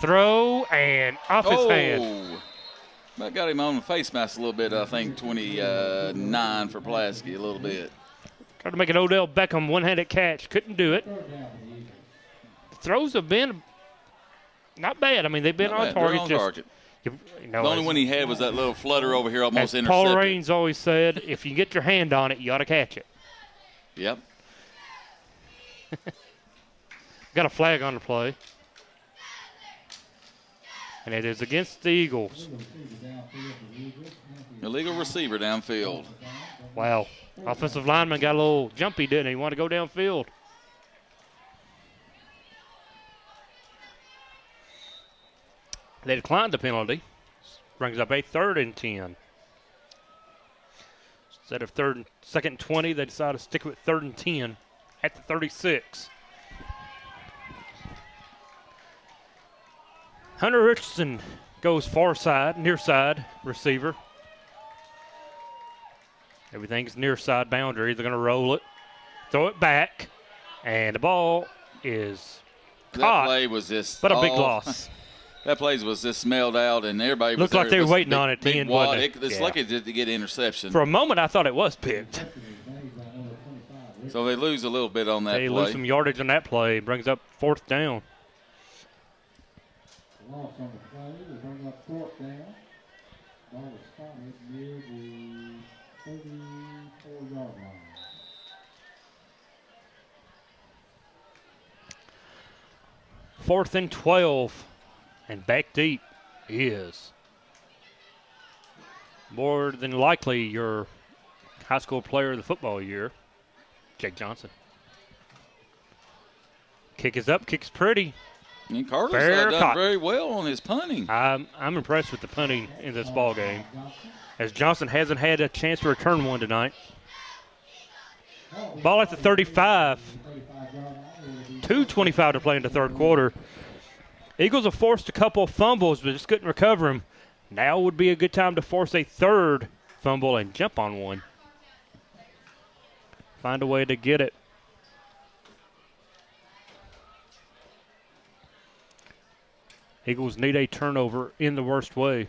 Throw and off his hand. That got him on the face mask a little bit, I think 29 for Pulaski, a little bit. Tried to make an Odell Beckham one-handed catch. Couldn't do it. The throws have been not bad. I mean, they've been on target. They're on target. The only one he had was that little flutter over here, almost as intercepted. Paul Raines always said, if you get your hand on it, you ought to catch it. Yep. Got a flag on the play. And it is against the Eagles. Illegal receiver downfield. Wow. Offensive lineman got a little jumpy, didn't he? Want to go downfield. They declined the penalty. Brings up a 3rd and 10. Instead of second and 20, they decided to stick with 3rd and 10 at the 36. Hunter Richardson goes far side, near side receiver. Everything's near side boundary. They're going to roll it, throw it back, and the ball is caught. That play was just but a big loss. That play was just smelled out, and everybody looked was like they were waiting on it to end, wasn't it? It's lucky to get interception. For a moment, I thought it was picked. So they lose a little bit on that play. They lose some yardage on that play. Brings up 4th down. Loss on the play will bring up 4th down. Ball was spotted near the 34-yard line. Fourth and 12. And back deep is more than likely your high school player of the football year, Jake Johnson. Kick is up, kick's pretty. And Carter's Fair done caught. very well on his punting. I'm impressed with the punting in this ball game, as Johnson hasn't had a chance to return one tonight. Ball at the 35. 2:25 to play in the third quarter. Eagles have forced a couple of fumbles, but just couldn't recover them. Now would be a good time to force a 3rd fumble and jump on one. Find a way to get it. Eagles need a turnover in the worst way.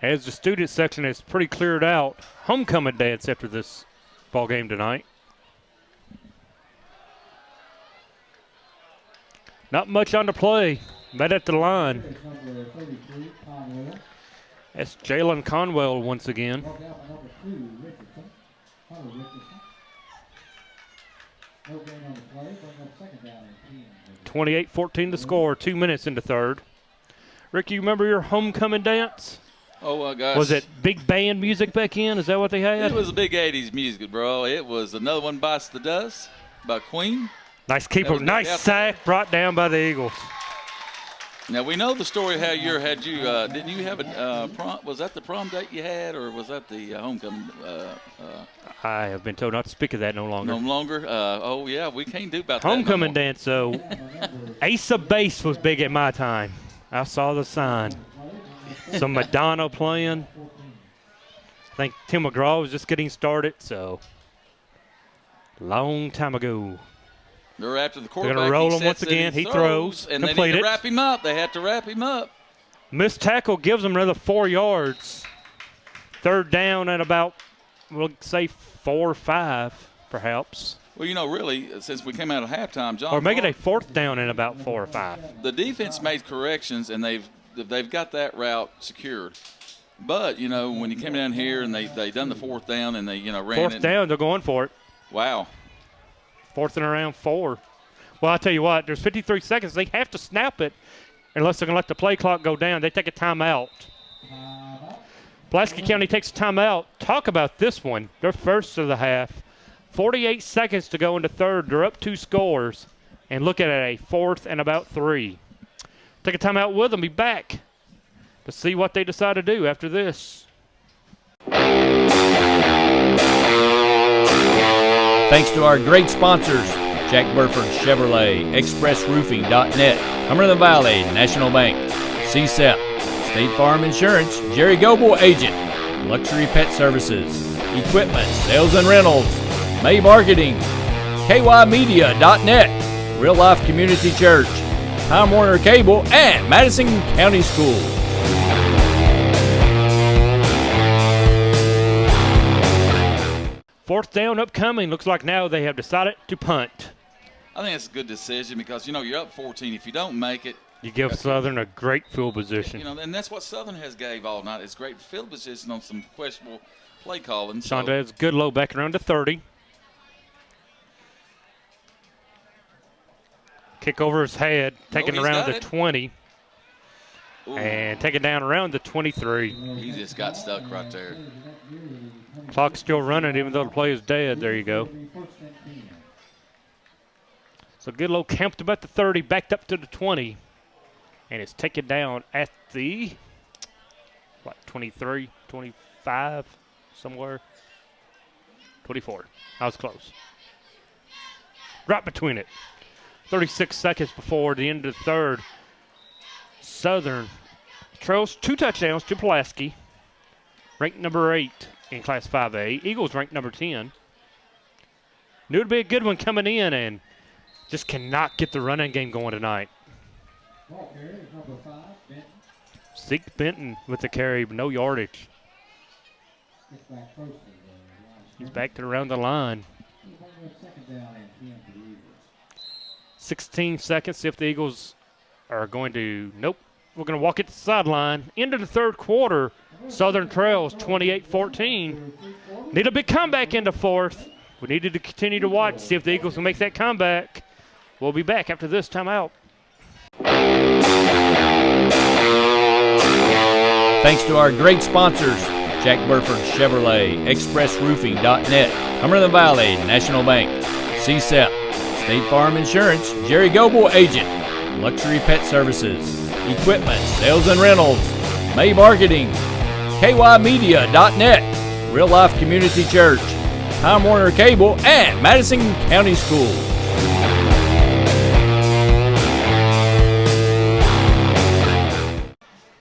As the student section has pretty cleared out, homecoming dance after this ball game tonight. Not much on the play. Met at the line. That's Jalen Conwell once again. 28-14 the score, 2 minutes into third. Rick, you remember your homecoming dance? Oh, gosh. Was it big band music back in? Is that what they had? It was a big 80s music, bro. It was Another One Bites the Dust by Queen. Nice keeper, nice sack brought down by the Eagles. Now, we know the story how you didn't you have a prom? Was that the prom date you had, or was that the homecoming? I have been told not to speak of that no longer. No longer? Oh, yeah, we can't do about homecoming that no dance, though. Ace of Base was big at my time. I saw the sign. Some Madonna playing. I think Tim McGraw was just getting started, so long time ago. They're after the quarterback. They're going to roll him once again. He throws. And they need to wrap him up. They have to wrap him up. Missed tackle gives them another 4 yards. 3rd down at about, we'll say 4 or 5, perhaps. Well, you know, really, since we came out of halftime, John. Or make it a 4th down in about 4 or 5. The defense made corrections, and they've got that route secured. But, you know, when you came down here and they done the 4th down and they, ran 4th down, they're going for it. Wow. 4th and around 4. Well, I'll tell you what, there's 53 seconds. They have to snap it unless they're going to let the play clock go down. They take a timeout. Pulaski County takes a timeout. Talk about this one. They're first of the half. 48 seconds to go into third. They're up 2 scores. And look at it, a 4th and about 3. Take a timeout with them. Be back to see what they decide to do after this. Thanks to our great sponsors, Jack Burford Chevrolet, ExpressRoofing.net, Cumberland Valley National Bank, Sept, State Farm Insurance, Jerry Goble agent. Luxury Pet Services, Equipment, Sales and Rentals, May Marketing, KYmedia.net, Real Life Community Church, Time Warner Cable, and Madison County Schools. Fourth down upcoming. Looks like now they have decided to punt. I think it's a good decision because, you're up 14. If you don't make it, You give Southern a great field position. and that's what Southern has gave all night. It's great field position on some questionable play calling. So Chandez, good low back around to 30. Kick over his head, taking he's around got the it. 20, ooh, and taking down around the 23. he just got stuck right there. Clock's still running even though the play is dead. There you go. So good low camped about the 30, backed up to the 20, and it's taken down at the, 23, 25, somewhere. 24. I was close. Right between it. 36 seconds before the end of the third. Southern trails 2 touchdowns to Pulaski, ranked number 8 in Class 5A. Eagles ranked number 10. Knew it'd be a good one coming in, and just cannot get the running game going tonight. Zeke Benton with the carry, but no yardage. He's back to around the line. 16 seconds, see if the Eagles are going to, nope. We're going to walk it to the sideline. Into the third quarter, Southern trails 28-14. Need a big comeback into fourth. We needed to continue to watch, see if the Eagles will make that comeback. We'll be back after this timeout. Thanks to our great sponsors, Jack Burford Chevrolet, ExpressRoofing.net, Cumberland Valley National Bank, Sept, State Farm Insurance, Jerry Goble agent, Luxury Pet Services, Equipment, Sales and Rentals, May Marketing, KYmedia.net, Real Life Community Church, Time Warner Cable, and Madison County Schools.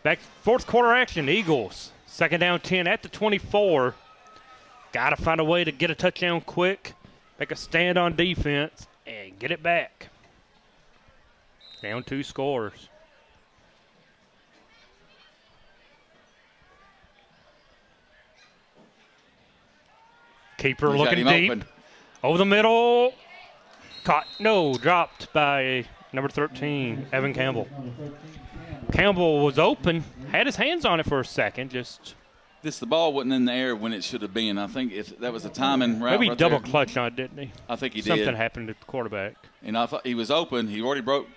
Back fourth quarter action, Eagles. Second down 10 at the 24. Got to find a way to get a touchdown quick, make a stand on defense, and get it back. Down 2 scores. Keeper He's got looking him deep. open. Over the middle. Caught. No, dropped by number 13, Evan Campbell. Campbell was open, had his hands on it for a second, just The ball wasn't in the air when it should have been. I think if that was a timing route. maybe right double there. clutch on it, didn't he? I think he did. Something happened at the quarterback. And I thought he was open. He already broke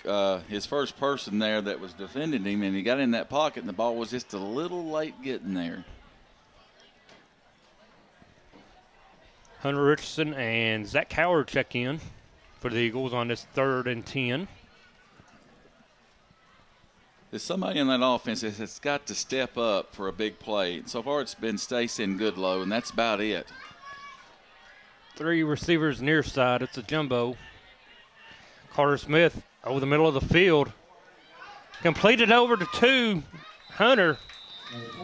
his first person there that was defending him, and he got in that pocket, and the ball was just a little late getting there. Hunter Richardson and Zach Howard check in for the Eagles on this 3rd and 10. There's somebody in that offense that's got to step up for a big play. So far it's been Stacy and Goodlow, and that's about it. 3 receivers near side. It's a jumbo. Carter Smith over the middle of the field. Completed over to 2. Hunter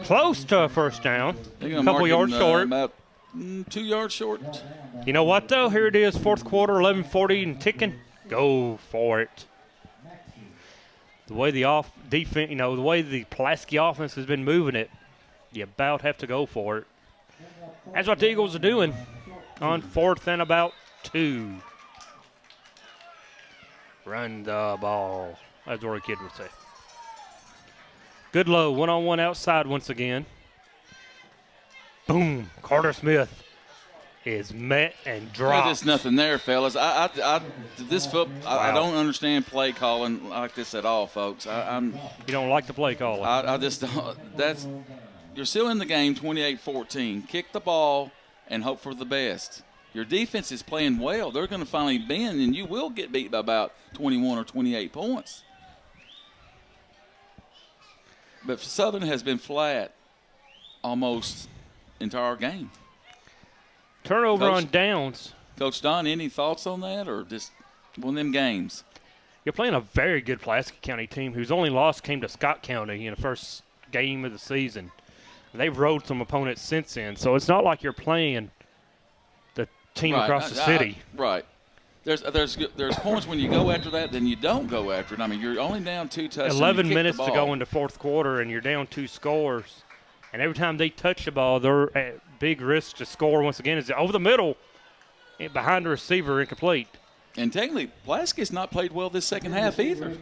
close to a first down. They're A gonna couple mark yards him, short. About 2 yards short. You know what, though? Here it is, fourth quarter, 11:40 and ticking. Go for it. The way the defense, the way the Pulaski offense has been moving it, you about have to go for it. That's what the Eagles are doing on 4th and about 2. Run the ball, as Rory Kidd would say. Good low, one-on-one outside once again. Boom, Carter Smith is met and dropped. There's just nothing there, fellas. I don't understand play calling like this at all, folks. You don't like the play calling. I just don't. You're still in the game, 28-14. Kick the ball and hope for the best. Your defense is playing well. They're going to finally bend, and you will get beat by about 21 or 28 points. But Southern has been flat almost entire game. Turnover Coach- on downs. Coach Don, any thoughts on that, or just one of them games? You're playing a very good Pulaski County team whose only loss came to Scott County in the first game of the season. They've rode some opponents since then, so it's not like you're playing the team across the city. Right. There's points when you go after that, then you don't go after it. I mean, you're only down 2 touchdowns. 11 minutes to go in the fourth quarter, and you're down 2 scores. And every time they touch the ball, they're at big risk to score once again. It's over the middle, behind the receiver, incomplete. And technically, Pulaski's not played well this second half either,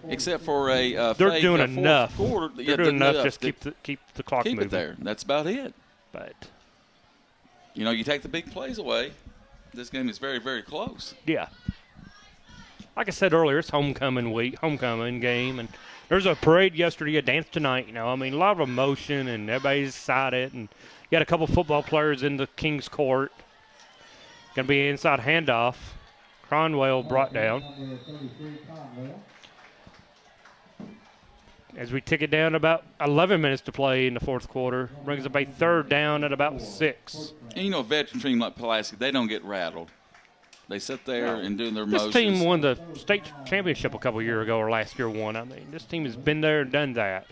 except for a they're fake, doing fourth enough. Quarter. They're doing enough just keep the clock keep moving. It there. That's about it. But you take the big plays away, this game is very, very close. Yeah. Like I said earlier, it's homecoming game, and there's a parade yesterday, a dance tonight. I mean, a lot of emotion, and everybody's excited, and you got a couple football players in the King's Court. Going to be an inside handoff. Cronwell brought down. As we tick it down about 11 minutes to play in the fourth quarter, brings up a third down at about 6. And a veteran team like Pulaski, they don't get rattled. They sit there and do their motions. This team won the state championship a couple years ago, or last year won. I mean, this team has been there and done that.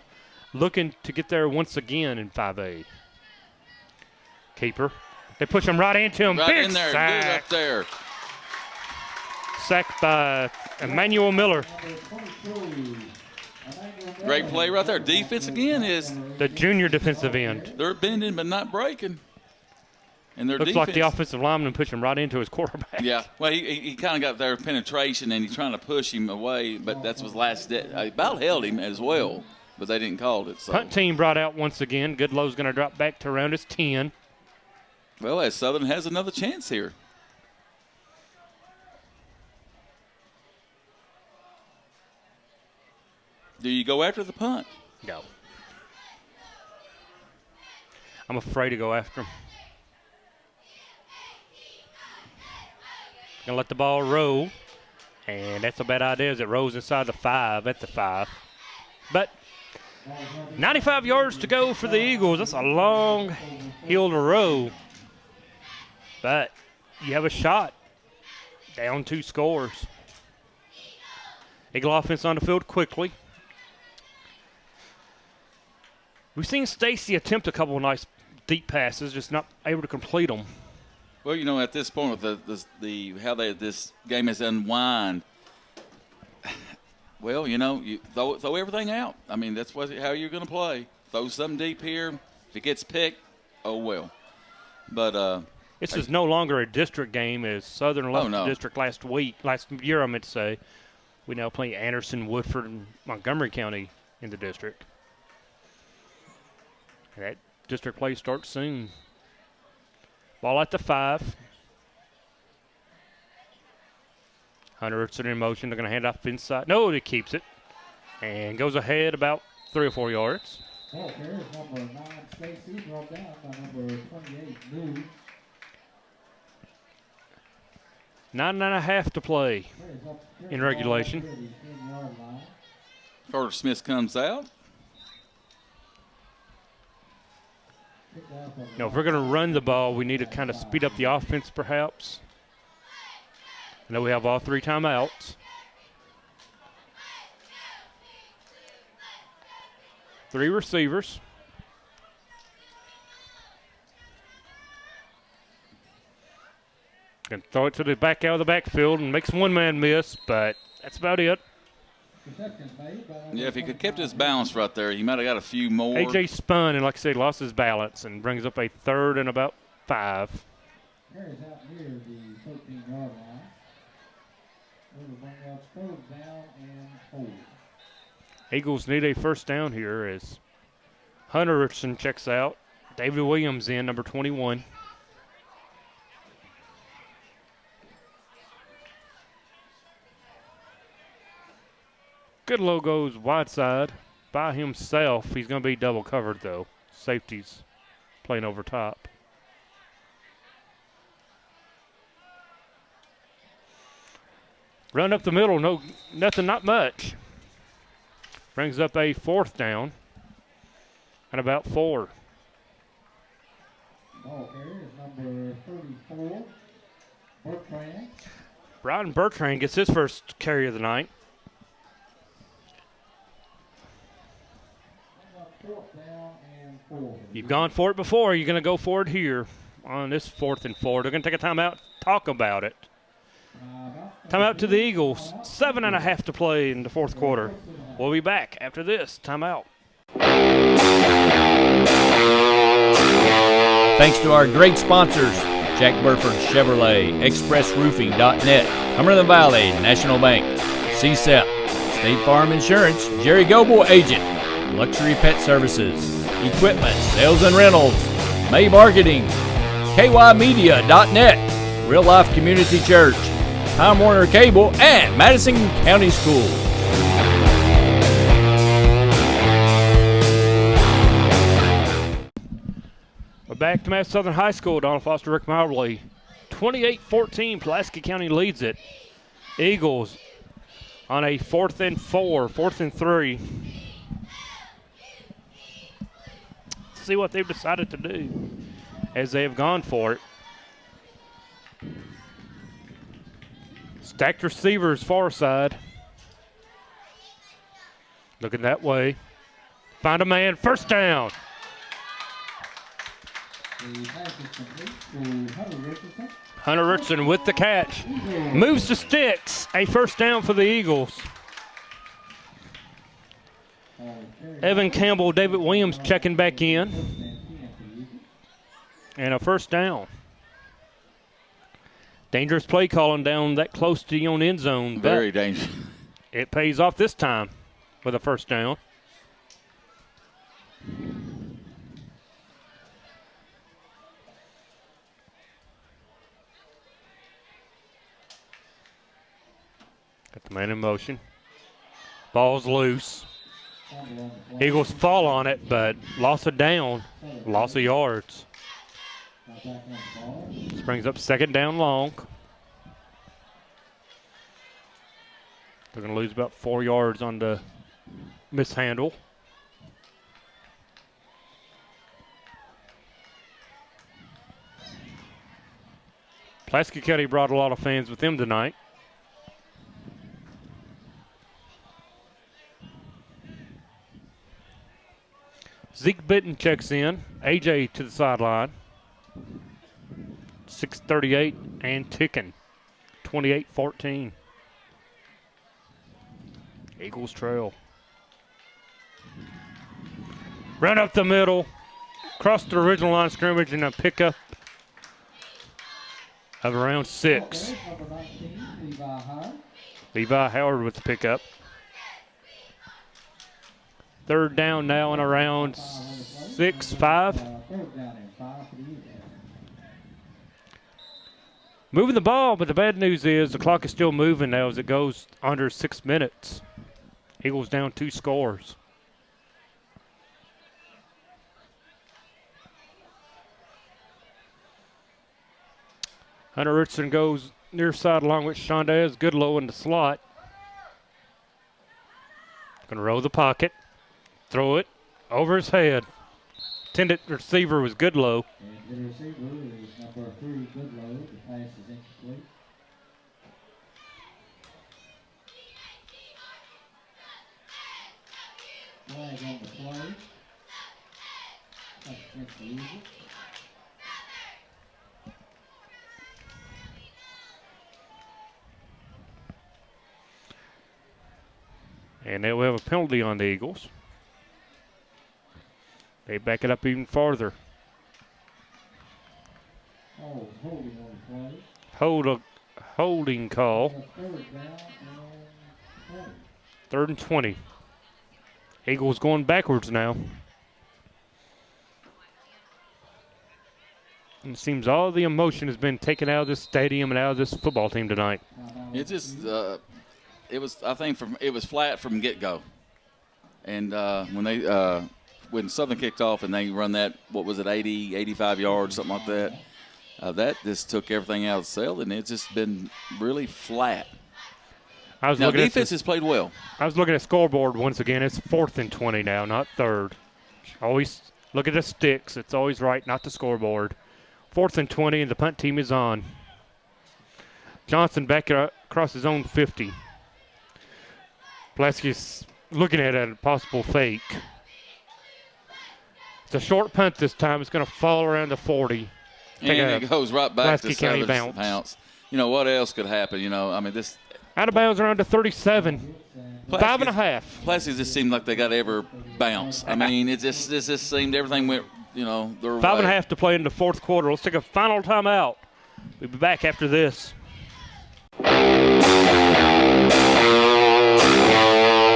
Looking to get there once again in 5A. Keeper. They push him right into him. Right Big in there, sack. good up there. Sacked by Emmanuel Miller. Great play right there. Defense again is the junior defensive end. They're bending but not breaking. And their looks defense, like the offensive lineman pushed him right into his quarterback. Yeah, well, he kind of got their penetration and he's trying to push him away, but that's his last about held him as well, but they didn't call it. So. Punt team brought out once again. Goodlow's going to drop back to around his 10. Well, as Southern has another chance here. Do you go after the punt? No. I'm afraid to go after him. Going to let the ball roll. And that's a bad idea as it rolls inside the 5 at the 5. But 95 yards to go for the Eagles. That's a long hill to row. But you have a shot. Down 2 scores. Eagle offense on the field quickly. We've seen Stacy attempt a couple of nice deep passes, just not able to complete them. Well, at this point with this game has unwind. Well, you throw everything out. I mean, that's how you're going to play. Throw something deep here. If it gets picked, oh well. But this is no longer a district game as Southern left the district last year, I meant to say. We now play Anderson, Woodford, and Montgomery County in the district. That district play starts soon. Ball at the 5. Hunter's in motion. They're going to hand off inside. No, he keeps it. And goes ahead about 3 or 4 yards. Well, there's number 9, Stacy, brought down by number 28, New. 9.5 to play in regulation. Carter Smith comes out. Now, if we're going to run the ball, we need to kind of speed up the offense, perhaps. I know we have all 3 timeouts. 3 receivers. Can throw it to the back out of the backfield and makes one man miss, but that's about it. Yeah, if he could kept his balance right there, he might have got a few more. AJ spun and, like I said, lost his balance and brings up a 3rd and about 5. Carries out near the 13-yard line. It'll bring up 3rd down and 4. Eagles need a first down here as Hunterson checks out. David Williams in, number 21. Goodlow goes wide side by himself. He's going to be double covered, though. Safety's playing over top. Run up the middle, not much. Brings up a 4th down and about 4. Ball carrier is number 34, Bertrand. Brian Bertrand gets his first carry of the night. You've gone for it before. You're going to go for it here on this 4th and 4. They're going to take a timeout, talk about it. Timeout to the Eagles. 7.5 to play in the 4th quarter. We'll be back after this timeout. Thanks to our great sponsors, Jack Burford Chevrolet, ExpressRoofing.net, Cumberland Valley National Bank, Sept, State Farm Insurance, Jerry Goble Agent, Luxury Pet Services, Equipment, Sales and Rentals, May Marketing, KYMedia.net, Real Life Community Church, Time Warner Cable, and Madison County Schools. We're back to Mass Southern High School. Donald Foster, Rick Mobley. 28-14, Pulaski County leads it. Eagles on a 4th and 4, 4th and 3. Let's see what they've decided to do as they have gone for it. Stacked receivers far side. Looking that way. Find a man, first down. Hunter Richardson with the catch. Moves to sticks. A first down for the Eagles. Evan Campbell, David Williams checking back in. And a first down. Dangerous play calling down that close to the own end zone. Very dangerous. It pays off this time with a first down. Got the man in motion. Ball's loose. Eagles fall on it, but loss of down, loss of yards. This brings up second down long. They're going to lose about 4 yards on the mishandle. Pulaski County brought a lot of fans with them tonight. Zeke Bitton checks in. AJ to the sideline. 6:38 and ticking. 28-14. Eagles trail. Run up the middle. Cross the original line of scrimmage and a pickup of around 6. Levi Howard with the pickup. Third down now and around 6-5. Moving the ball, but the bad news is the clock is still moving now as it goes under 6 minutes. Eagles down 2 scores. Hunter Richardson goes near sideline with Shondez. Goodlow in the slot. Gonna roll the pocket. Throw it over his head. Intended receiver was Goodlow. And the receiver is number 3, Goodlow. The pass is incomplete. Flag on the play. That's against the Eagles. And they will have a penalty on the Eagles. They back it up even farther. Holding on the play. Holding call. Third and 20. Eagles going backwards now. And it seems all the emotion has been taken out of this stadium and out of this football team tonight. It just, it was flat from get-go. And when Southern kicked off and they run that, 80, 85 yards, something like that, that just took everything out of the cell, and it's just been really flat. Now, defense has played well. I was looking at scoreboard once again. It's 4th and 20 now, not 3rd. Always look at the sticks. It's always right, not the scoreboard. 4th and 20, and the punt team is on. Johnson back across his own 50. Pulaski's looking at a possible fake. It's a short punt this time. It's going to fall around the 40. And it goes right back Pulaski to County Southern's bounce. You know, what else could happen? You know, I mean, this. Out of bounds around to 37. 5.5. Pulaski just seemed like they got every bounce. I mean, it just seemed everything went, you know, their way. 5.5 to play in the fourth quarter. Let's take a final timeout. We'll be back after this.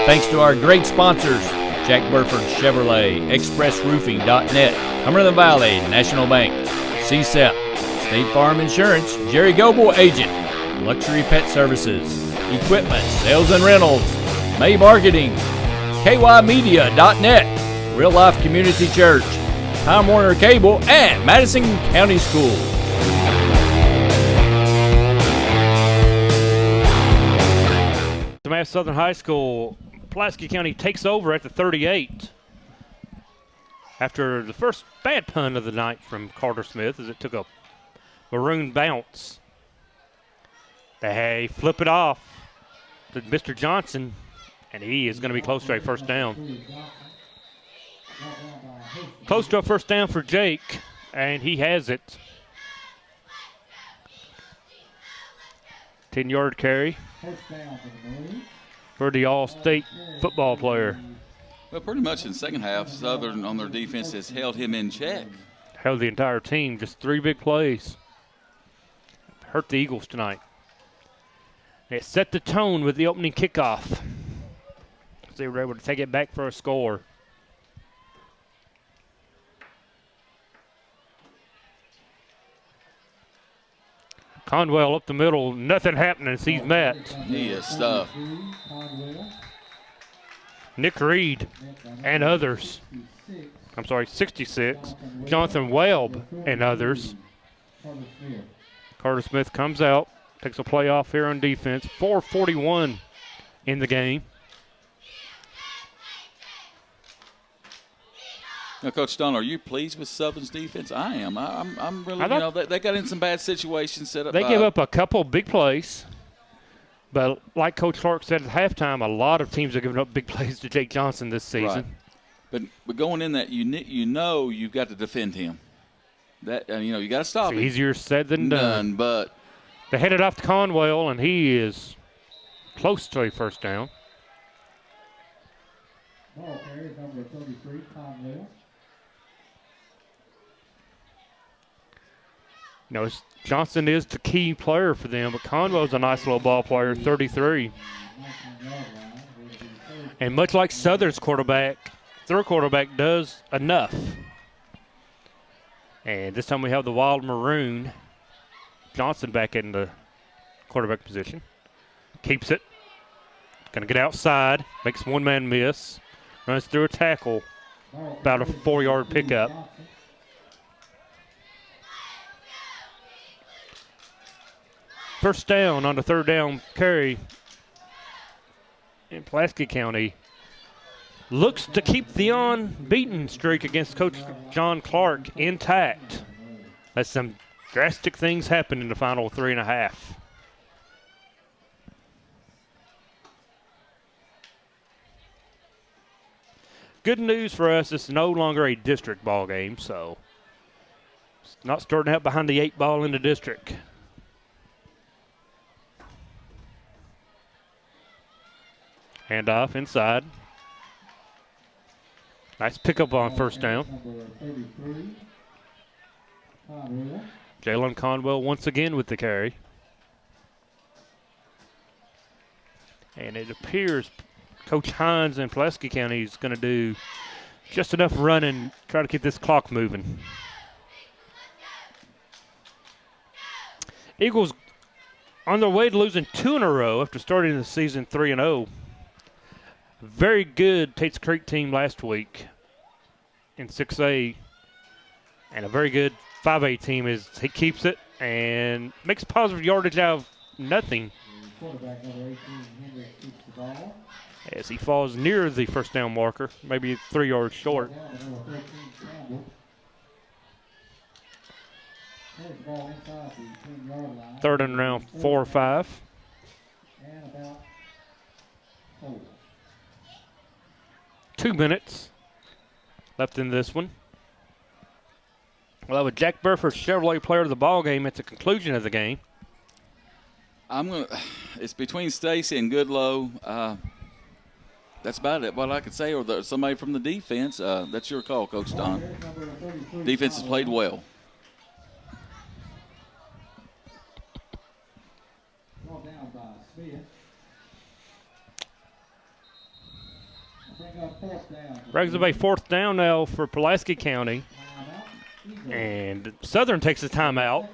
Thanks to our great sponsors, Jack Burford Chevrolet, ExpressRoofing.net, Cumberland Valley National Bank, Sept, State Farm Insurance, Jerry Goble Agent, Luxury Pet Services, Equipment, Sales and Rentals, May Marketing, KYMedia.net, Real Life Community Church, Time Warner Cable, and Madison County Schools. DeMass Southern High School, Pulaski County takes over at the 38 after the first bad punt of the night from Carter Smith as it took a maroon bounce. They flip it off to Mr. Johnson, and he is going to be close to a first down. Close to a first down for Jake, and he has it. 10-yard carry for the All-State football player. Well, pretty much in the second half, Southern on their defense has held him in check. Held the entire team, just 3 big plays. Hurt the Eagles tonight. They set the tone with the opening kickoff. They were able to take it back for a score. Conwell up the middle, nothing happening as he's met. He is stuffed. Nick Reed and others. 66. Jonathan Welb and others. Carter Smith comes out, takes a play off here on defense. 4:41 in the game. Now, Coach Stone, are you pleased with Southern's defense? I am. I'm really, you know, they got in some bad situations set up. They gave up a couple big plays. But like Coach Clark said at halftime, a lot of teams are giving up big plays to Jake Johnson this season. Right. But going in that, you know you've got to defend him. That you got to stop it's him. Easier said than done. But they headed off to Conwell, and he is close to a first down. Ball carrier number 33, Conwell. Johnson is the key player for them, but Conwell's a nice little ball player, 33. And much like Southern's quarterback, their quarterback does enough. And this time we have the Wild Maroon. Johnson back in the quarterback position. Keeps it. Going to get outside. Makes one man miss. Runs through a tackle. About a 4-yard pickup. First down on the third down carry in Pulaski County. Looks to keep the unbeaten streak against Coach John Clark intact. As some drastic things happen in the final 3.5. Good news for us, it's no longer a district ball game, so it's not starting out behind the 8 ball in the district. Hand off inside. Nice pickup on first down. Jalen Conwell once again with the carry. And it appears Coach Hines in Pulaski County is going to do just enough running, try to keep this clock moving. Eagles on their way to losing 2 in a row after starting the season 3-0. Very good Tates Creek team last week in 6A, and a very good 5A team as he keeps it and makes positive yardage out of nothing as he falls near the first down marker, maybe 3 yards short. Third and around 4 or 5. 2 minutes left in this one. We'll have a Jack Burford Chevrolet player of the ball game at the conclusion of the game. It's between Stacy and Goodlow. That's about it. What I could say, or somebody from the defense. That's your call, Coach Don. Defense has played well. Brings up a 4th down now for Pulaski County. And Southern takes a timeout.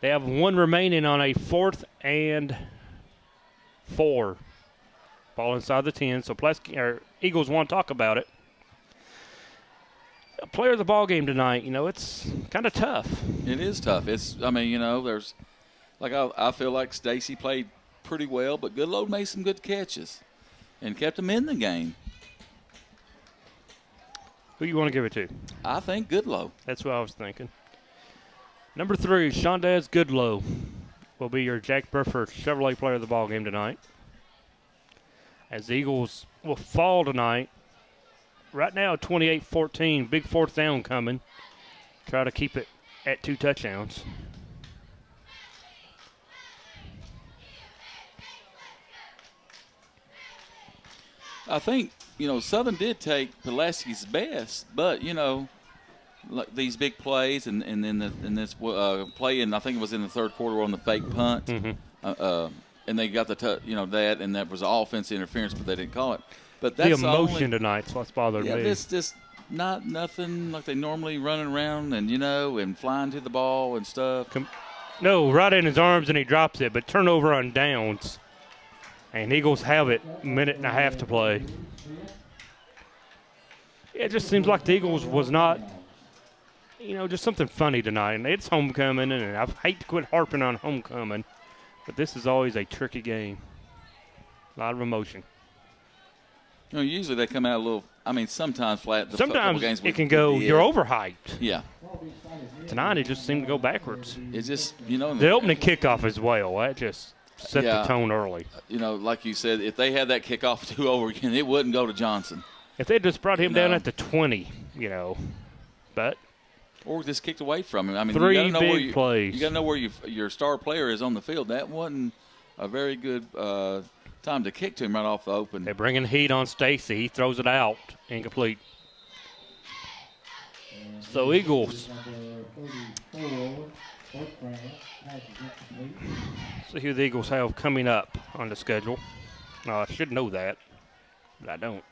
They have 1 remaining on a 4th and 4. Ball inside the 10, so Eagles want to talk about it. A player of the ball game tonight, it's kind of tough. It is tough. There's I feel like Stacy played pretty well, but Goodlow made some good catches and kept them in the game. Who you want to give it to? I think Goodlow. That's what I was thinking. Number 3, Shondaz Goodlow will be your Jack Burford Chevrolet player of the ball game tonight. As the Eagles will fall tonight. Right now, 28-14. Big 4th down coming. Try to keep it at 2 touchdowns. I think, Southern did take Pulaski's best, but, like these big plays and then this play, and I think it was in the 3rd quarter on the fake punt. Mm-hmm. And they got that, and that was offensive interference, but they didn't call it. But that's the emotion tonight's what's bothering me. Yeah, this just nothing like they normally running around and flying to the ball and stuff. No, right in his arms and he drops it, but turnover on downs. And Eagles have it, 1.5 to play. It just seems like the Eagles was not, just something funny tonight. And it's homecoming, and I hate to quit harping on homecoming. But this is always a tricky game. A lot of emotion. Usually they come out a little, sometimes flat. Sometimes games it can go, you're overhyped. Yeah. Tonight it just seemed to go backwards. It's just, the opening kickoff as well. That just set the tone early. Like you said, if they had that kickoff 2 over again, it wouldn't go to Johnson. If they just brought him down at the 20, but. Or just kicked away from him. 3 big plays. You got to know where your star player is on the field. That wasn't a very good time to kick to him right off the open. They're bringing heat on Stacy. He throws it out. Incomplete. So Eagles. See who the Eagles have coming up on the schedule. I should know that, but I don't.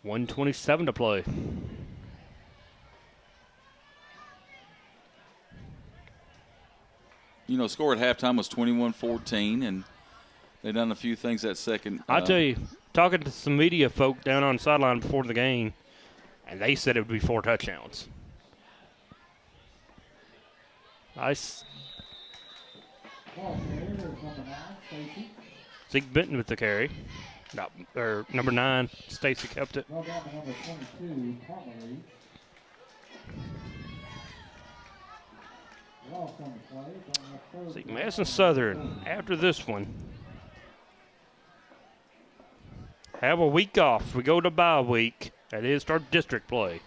1:27 to play. Score at halftime was 21-14, and they done a few things that second. I'll tell you, talking to some media folk down on the sideline before the game, and they said it would be 4 touchdowns. Nice. Zeke Benton with the carry. Number 9, Stacy kept it. See, Madison Southern, after this one, have a week off. We go to bye week. That is our district play.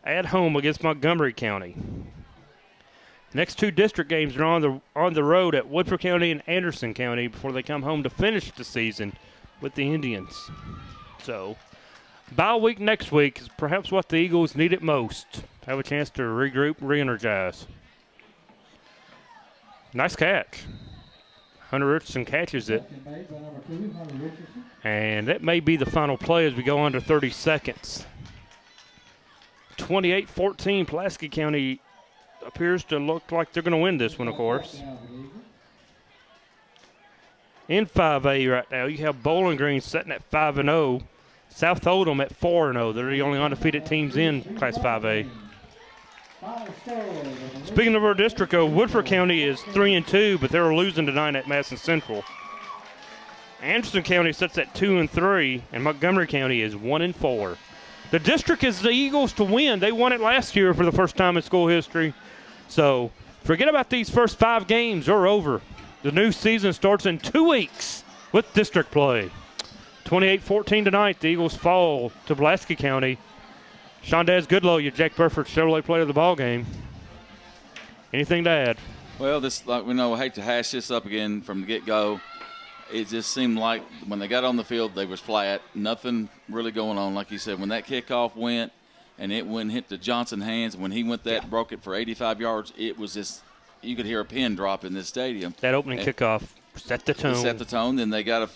At home against Montgomery County. Next 2 district games are on the road at Woodford County and Anderson County before they come home to finish the season with the Indians. So, bye week next week is perhaps what the Eagles need it most. Have a chance to regroup, re-energize. Nice catch. Hunter Richardson catches it. And that may be the final play as we go under 30 seconds. 28-14, Pulaski County appears to look like they're going to win this one, of course. In 5A right now, you have Bowling Green sitting at 5-0. South Oldham at 4-0. They're the only undefeated teams in Class 5A. Speaking of our district, Woodford County is 3-2, but they're losing tonight at Madison Central. Anderson County sits at 2-3, and Montgomery County is 1-4. The district is the Eagles to win. They won it last year for the first time in school history. So forget about these first 5 games. They're over. The new season starts in 2 weeks with district play. 28-14 tonight. The Eagles fall to Pulaski County. Shondaz Goodlow, your Jack Burford Chevrolet player of the ball game. Anything to add? Well, this, like we know, I hate to hash this up again from the get-go. It just seemed like when they got on the field, they was flat. Nothing really going on. Like you said, when that kickoff went and it went and hit the Johnson hands, when he went that broke it for 85 yards, it was just you could hear a pin drop in this stadium. That opening kickoff set the tone. Set the tone. Then they got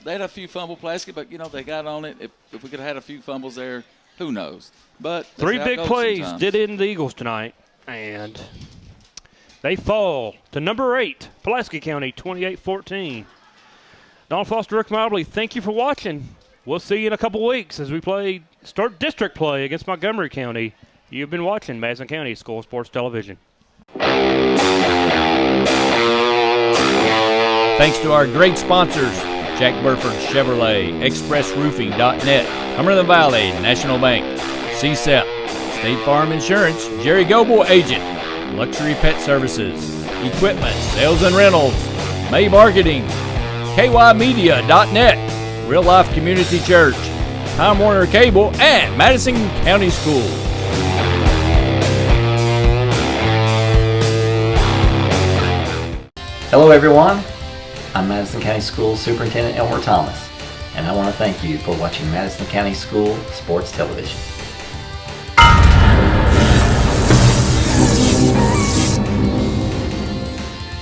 they had a few fumble Pulaski, but they got on it. If we could have had a few fumbles there, who knows? But three big plays did end the Eagles tonight, and they fall to number 8, Pulaski County, 28-14. Don Foster, Rick Mobley, thank you for watching. We'll see you in a couple weeks as we start district play against Montgomery County. You've been watching Madison County School Sports Television. Thanks to our great sponsors, Jack Burford Chevrolet, ExpressRoofing.net, Cumberland Valley National Bank, Sept, State Farm Insurance, Jerry Goble Agent, Luxury Pet Services, Equipment, Sales and Rentals, May Marketing, KYmedia.net, Real Life Community Church, Time Warner Cable, and Madison County Schools. Hello everyone, I'm Madison County Schools Superintendent Elmer Thomas, and I want to thank you for watching Madison County School Sports Television.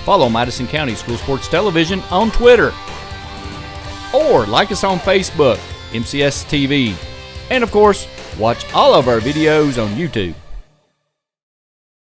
Follow Madison County School Sports Television on Twitter, or like us on Facebook, MCS TV, and of course, watch all of our videos on YouTube.